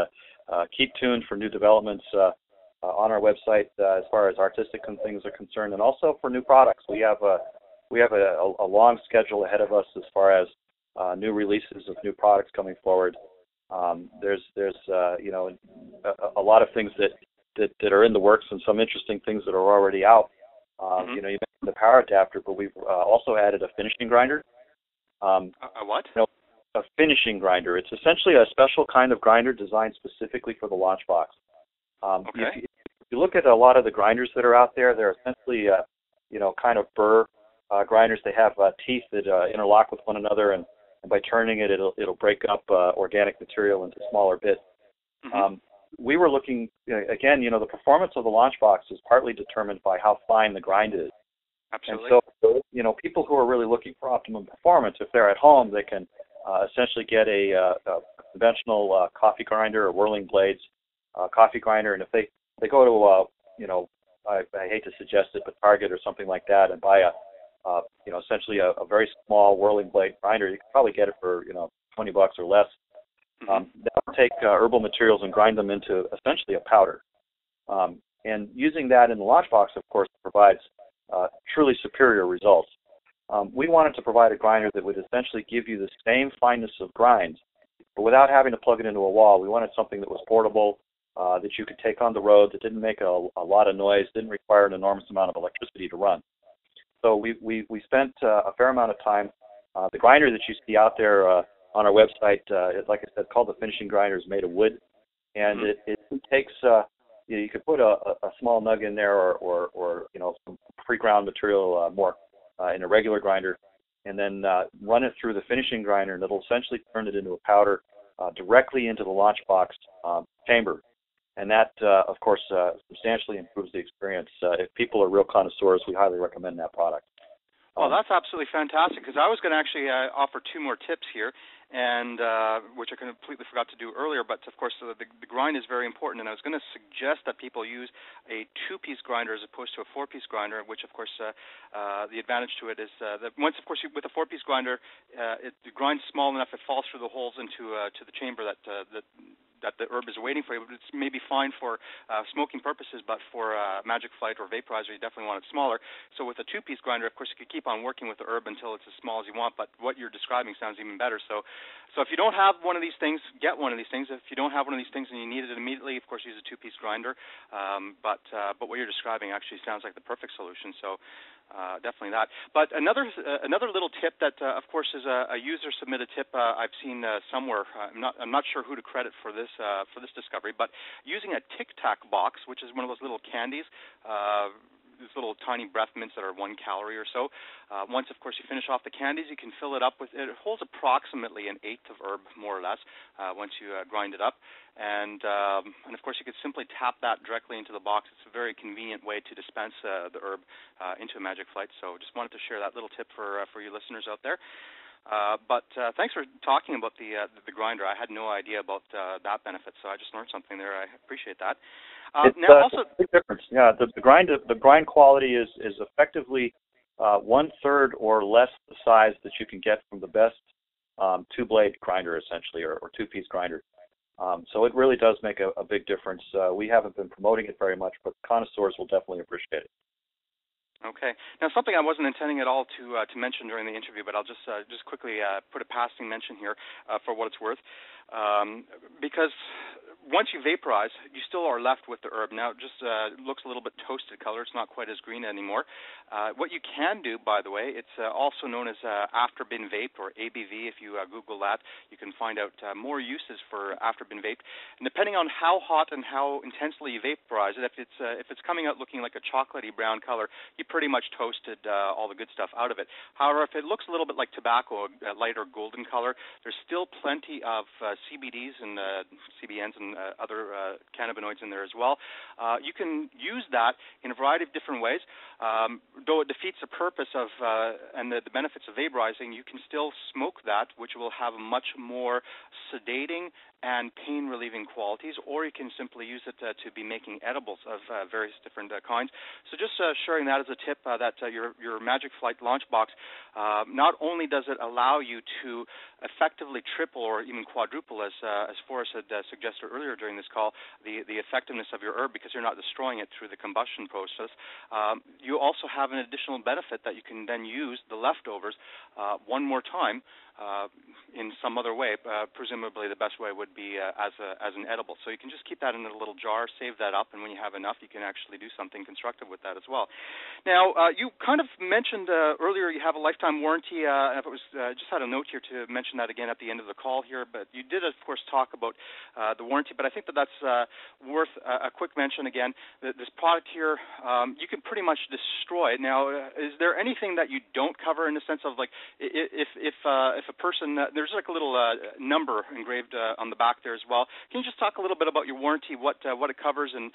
keep tuned for new developments on our website as far as artistic things are concerned, and also for new products. We have a long schedule ahead of us as far as new releases of new products coming forward. There's a lot of things that are in the works, and some interesting things that are already out. You mentioned the power adapter, but we've also added a finishing grinder. A what? A finishing grinder. It's essentially a special kind of grinder designed specifically for the launch box. Okay. If you look at a lot of the grinders that are out there, they're essentially kind of burr grinders. They have teeth that interlock with one another, and by turning it, it'll break up organic material into smaller bits. Mm-hmm. We were looking again. The performance of the launch box is partly determined by how fine the grind is. Absolutely. And so, people who are really looking for optimum performance, if they're at home, they can essentially get a conventional coffee grinder or whirling blades coffee grinder, and if they go to I hate to suggest it, but Target or something like that, and buy essentially a very small whirling blade grinder, you can probably get it for $20 or less. They'll take herbal materials and grind them into essentially a powder. And using that in the launch box, of course, provides truly superior results. We wanted to provide a grinder that would essentially give you the same fineness of grind, but without having to plug it into a wall. We wanted something that was portable, that you could take on the road, that didn't make a lot of noise, didn't require an enormous amount of electricity to run. So we spent a fair amount of time. The grinder that you see out there on our website, like I said, called the finishing grinder, is made of wood, and it takes. You could put a small nug in there, or some pre-ground material more in a regular grinder, and then run it through the finishing grinder, and it'll essentially turn it into a powder directly into the launch box chamber. And that, of course, substantially improves the experience. If people are real connoisseurs, we highly recommend that product. Well, that's absolutely fantastic, because I was going to actually offer two more tips here, and which I completely forgot to do earlier, but of course the grind is very important, and I was going to suggest that people use a two-piece grinder as opposed to a four-piece grinder, which of course the advantage to it is that once, of course, with a four-piece grinder, the grind's small enough it falls through the holes into to the chamber that the herb is waiting for you. It's maybe fine for smoking purposes, but for Magic Flight or vaporizer, you definitely want it smaller. So with a two-piece grinder, of course, you could keep on working with the herb until it's as small as you want, but what you're describing sounds even better. So if you don't have one of these things, get one of these things. If you don't have one of these things and you need it immediately, of course, use a two-piece grinder. But what you're describing actually sounds like the perfect solution. So definitely that. But another little tip that, of course, is a user-submitted tip I've seen somewhere. I'm not sure who to credit for this discovery, but using a Tic Tac box, which is one of those little candies. These little tiny breath mints that are 1 calorie or so. Once, of course, you finish off the candies, you can fill it up with. It holds approximately an eighth of herb, more or less, once you grind it up. And of course, you could simply tap that directly into the box. It's a very convenient way to dispense the herb into a Magic Flight. So just wanted to share that little tip for you listeners out there. But thanks for talking about the grinder. I had no idea about that benefit, so I just learned something there. I appreciate that. Now, also, a big difference. Yeah, the grind quality is effectively 1/3 or less the size that you can get from the best two-blade grinder, essentially, or two-piece grinder. So it really does make a big difference. We haven't been promoting it very much, but connoisseurs will definitely appreciate it. Okay. Now, something I wasn't intending at all to mention during the interview, but I'll just quickly put a passing mention here for what it's worth. because once you vaporize, you still are left with the herb. Now, it just looks a little bit toasted color. It's not quite as green anymore. What you can do, by the way, it's also known as after-bin vape, or ABV. If you Google that, you can find out more uses for after-bin vape. And depending on how hot and how intensely you vaporize it, if it's coming out looking like a chocolatey brown color, you pretty much toasted all the good stuff out of it. However, if it looks a little bit like tobacco, a lighter golden color, there's still plenty of CBDs and CBNs and other cannabinoids in there as well. You can use that in a variety of different ways. Though it defeats the purpose of and the benefits of vaporizing, you can still smoke that, which will have much more sedating and pain-relieving qualities, or you can simply use it to be making edibles of various different kinds. So just sharing that as a tip, that your Magic Flight launch box, not only does it allow you to effectively triple or even quadruple, as Forrest had suggested earlier during this call, the effectiveness of your herb, because you're not destroying it through the combustion process. You also have an additional benefit that you can then use the leftovers one more time in some other way. Presumably the best way would be as an edible. So you can just keep that in a little jar, save that up, and when you have enough, you can actually do something constructive with that as well. Now, you kind of mentioned earlier you have a lifetime warranty. If it was just had a note here to mention that again at the end of the call here, but you did, of course, talk about the warranty, but I think that's worth a quick mention again. This product here, you can pretty much destroy it. Now, is there anything that you don't cover in the sense of, like, if a person, there's like a little number engraved on the back there as well. Can you just talk a little bit about your warranty, what it covers, and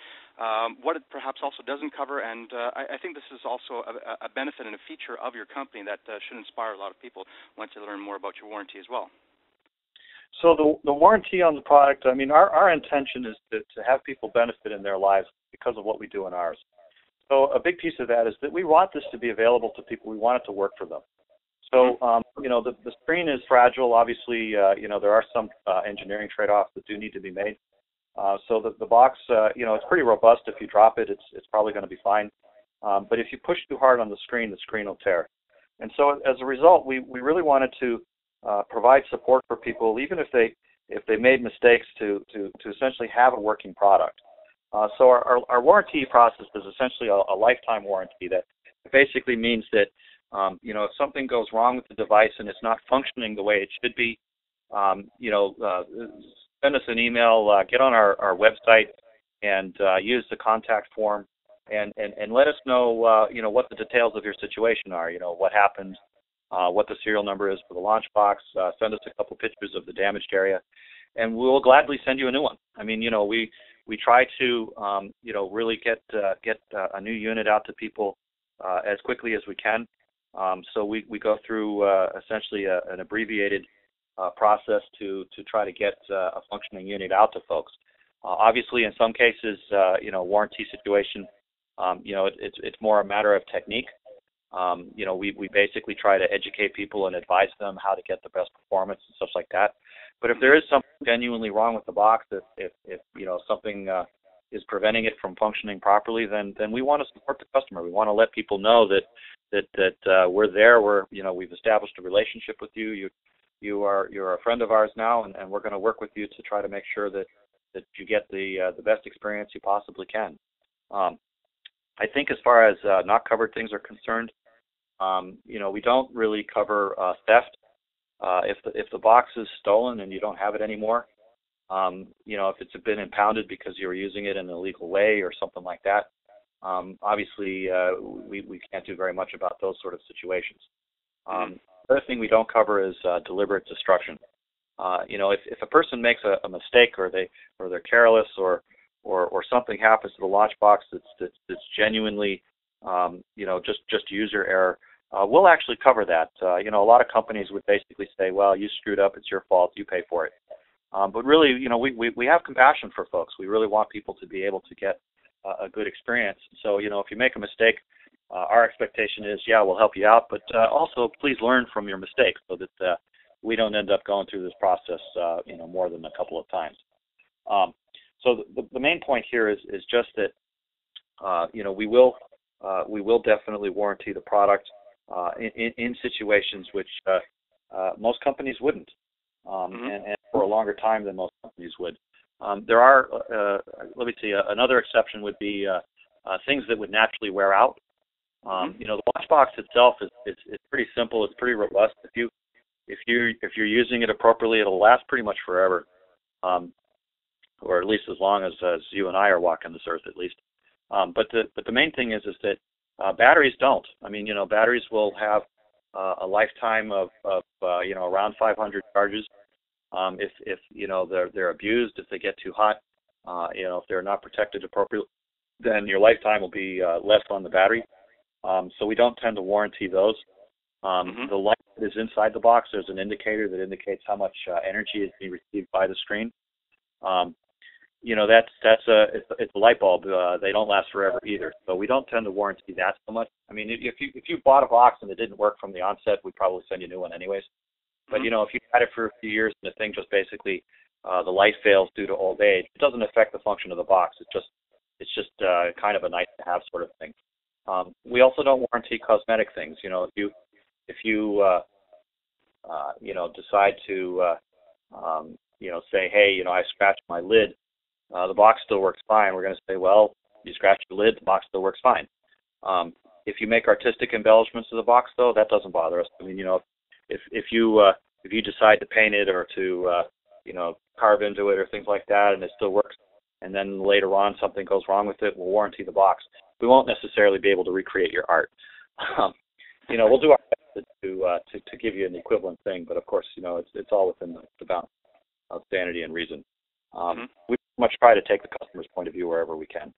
what it perhaps also doesn't cover? And I think this is also a benefit and a feature of your company that should inspire a lot of people once they learn more about your warranty as well. So the warranty on the product, I mean, our intention is to have people benefit in their lives because of what we do in ours. So a big piece of that is that we want this to be available to people. We want it to work for them. So, the screen is fragile. Obviously, there are some engineering trade-offs that do need to be made. So the box, it's pretty robust. If you drop it, it's probably going to be fine. But if you push too hard on the screen will tear. And so as a result, we really wanted to provide support for people, even if they made mistakes, to essentially have a working product. So our warranty process is essentially a lifetime warranty that basically means that if something goes wrong with the device and it's not functioning the way it should be, send us an email, get on our website, and use the contact form, and let us know, what the details of your situation are. What happened, what the serial number is for the launch box. Send us a couple pictures of the damaged area, and we will gladly send you a new one. I mean, we try to, really get a new unit out to people as quickly as we can. So we go through essentially an abbreviated process to try to get a functioning unit out to folks. Obviously, in some cases, warranty situation, it's more a matter of technique. We basically try to educate people and advise them how to get the best performance and stuff like that. But if there is something genuinely wrong with the box, if something is preventing it from functioning properly, then we want to support the customer. We want to let people know that we're there. We've established a relationship with you. You're a friend of ours now, and we're going to work with you to try to make sure that you get the best experience you possibly can. I think as far as not covered things are concerned, we don't really cover theft. If the box is stolen and you don't have it anymore, if it's been impounded because you were using it in an illegal way or something like that, obviously we can't do very much about those sort of situations. The other thing we don't cover is deliberate destruction. If a person makes a mistake, or they're careless, or something happens to the launch box that's genuinely just user error, we'll actually cover that. A lot of companies would basically say, well, you screwed up, it's your fault, you pay for it. But really, we have compassion for folks. We really want people to be able to get a good experience. So, if you make a mistake, our expectation is, we'll help you out, but also please learn from your mistakes so that we don't end up going through this process, more than a couple of times. So the main point here is just that, we will definitely warranty the product in situations which most companies wouldn't. And for a longer time than most companies would. There are, let me see, another exception would be things that would naturally wear out. You know, the launch box itself is pretty simple. It's pretty robust. If you're using it appropriately, it'll last pretty much forever, or at least as long as you and I are walking this earth, at least. But the main thing is that batteries don't. I mean, you know, batteries will have a lifetime of you know, around 500 charges. If you know, they're abused, if they get too hot, you know, if they're not protected appropriately, then your lifetime will be less on the battery. So we don't tend to warranty those. The light that is inside the box, there's an indicator that indicates how much energy is being received by the screen. You know, it's a light bulb. They don't last forever either. So we don't tend to warranty that so much. I mean, if you bought a box and it didn't work from the onset, we'd probably send you a new one anyways. But you know, if you had it for a few years and the thing just basically the light fails due to old age, it doesn't affect the function of the box. It's just kind of a nice to have sort of thing. We also don't warranty cosmetic things. You know, if you you know, decide to you know, say, hey, you know, I scratched my lid, the box still works fine. We're going to say, well, you scratched your lid, the box still works fine. If you make artistic embellishments to the box, though, that doesn't bother us. I mean, you know, if you decide to paint it or to you know, carve into it or things like that, and it still works, and then later on something goes wrong with it, we'll warranty the box. We won't necessarily be able to recreate your art. You know, we'll do our best to give you an equivalent thing, but of course, you know, it's all within the bounds of sanity and reason. We much try to take the customer's point of view wherever we can.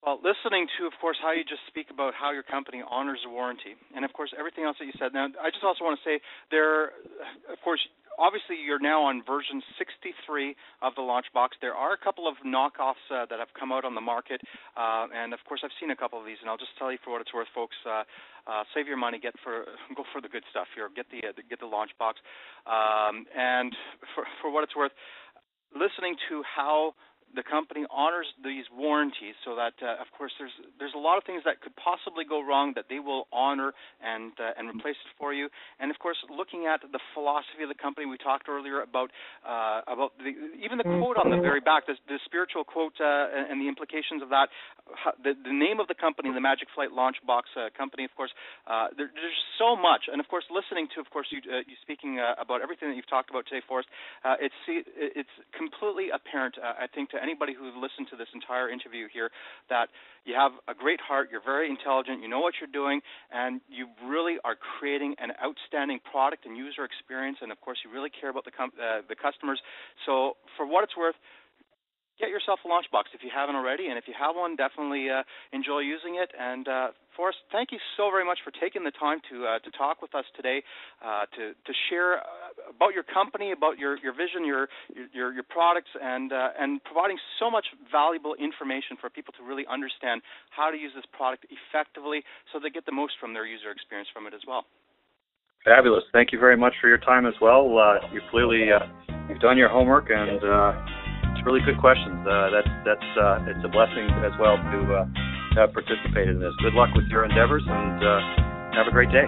Well, listening to, of course, how you just speak about how your company honors the warranty, and of course everything else that you said. Now, I just also want to say of course, obviously you're now on version 63 of the launch box. There are a couple of knockoffs that have come out on the market, and of course I've seen a couple of these, and I'll just tell you for what it's worth, folks. Save your money, go for the good stuff here. Get the launch box, and for what it's worth, listening to how the company honors these warranties, so that of course there's a lot of things that could possibly go wrong that they will honor and replace it for you. And of course, looking at the philosophy of the company, we talked earlier about even the quote on the very back, the spiritual quote and the implications of that. The name of the company, the Magic Flight Launch Box Company, of course, there's so much. And of course, listening to, of course, you speaking about everything that you've talked about today, Forrest, it's completely apparent, I think, to anybody who's listened to this entire interview here, that you have a great heart, you're very intelligent, you know what you're doing, and you really are creating an outstanding product and user experience, and of course you really care about the customers. So for what it's worth, get yourself a launch box if you haven't already, and if you have one, definitely enjoy using it. And Forrest, thank you so very much for taking the time to talk with us today, to share about your company, about your vision, your products, and providing so much valuable information for people to really understand how to use this product effectively, so they get the most from their user experience from it as well. Fabulous. Thank you very much for your time as well. You clearly you've done your homework, and it's really good questions. It's a blessing as well to have participated in this. Good luck with your endeavors, and have a great day.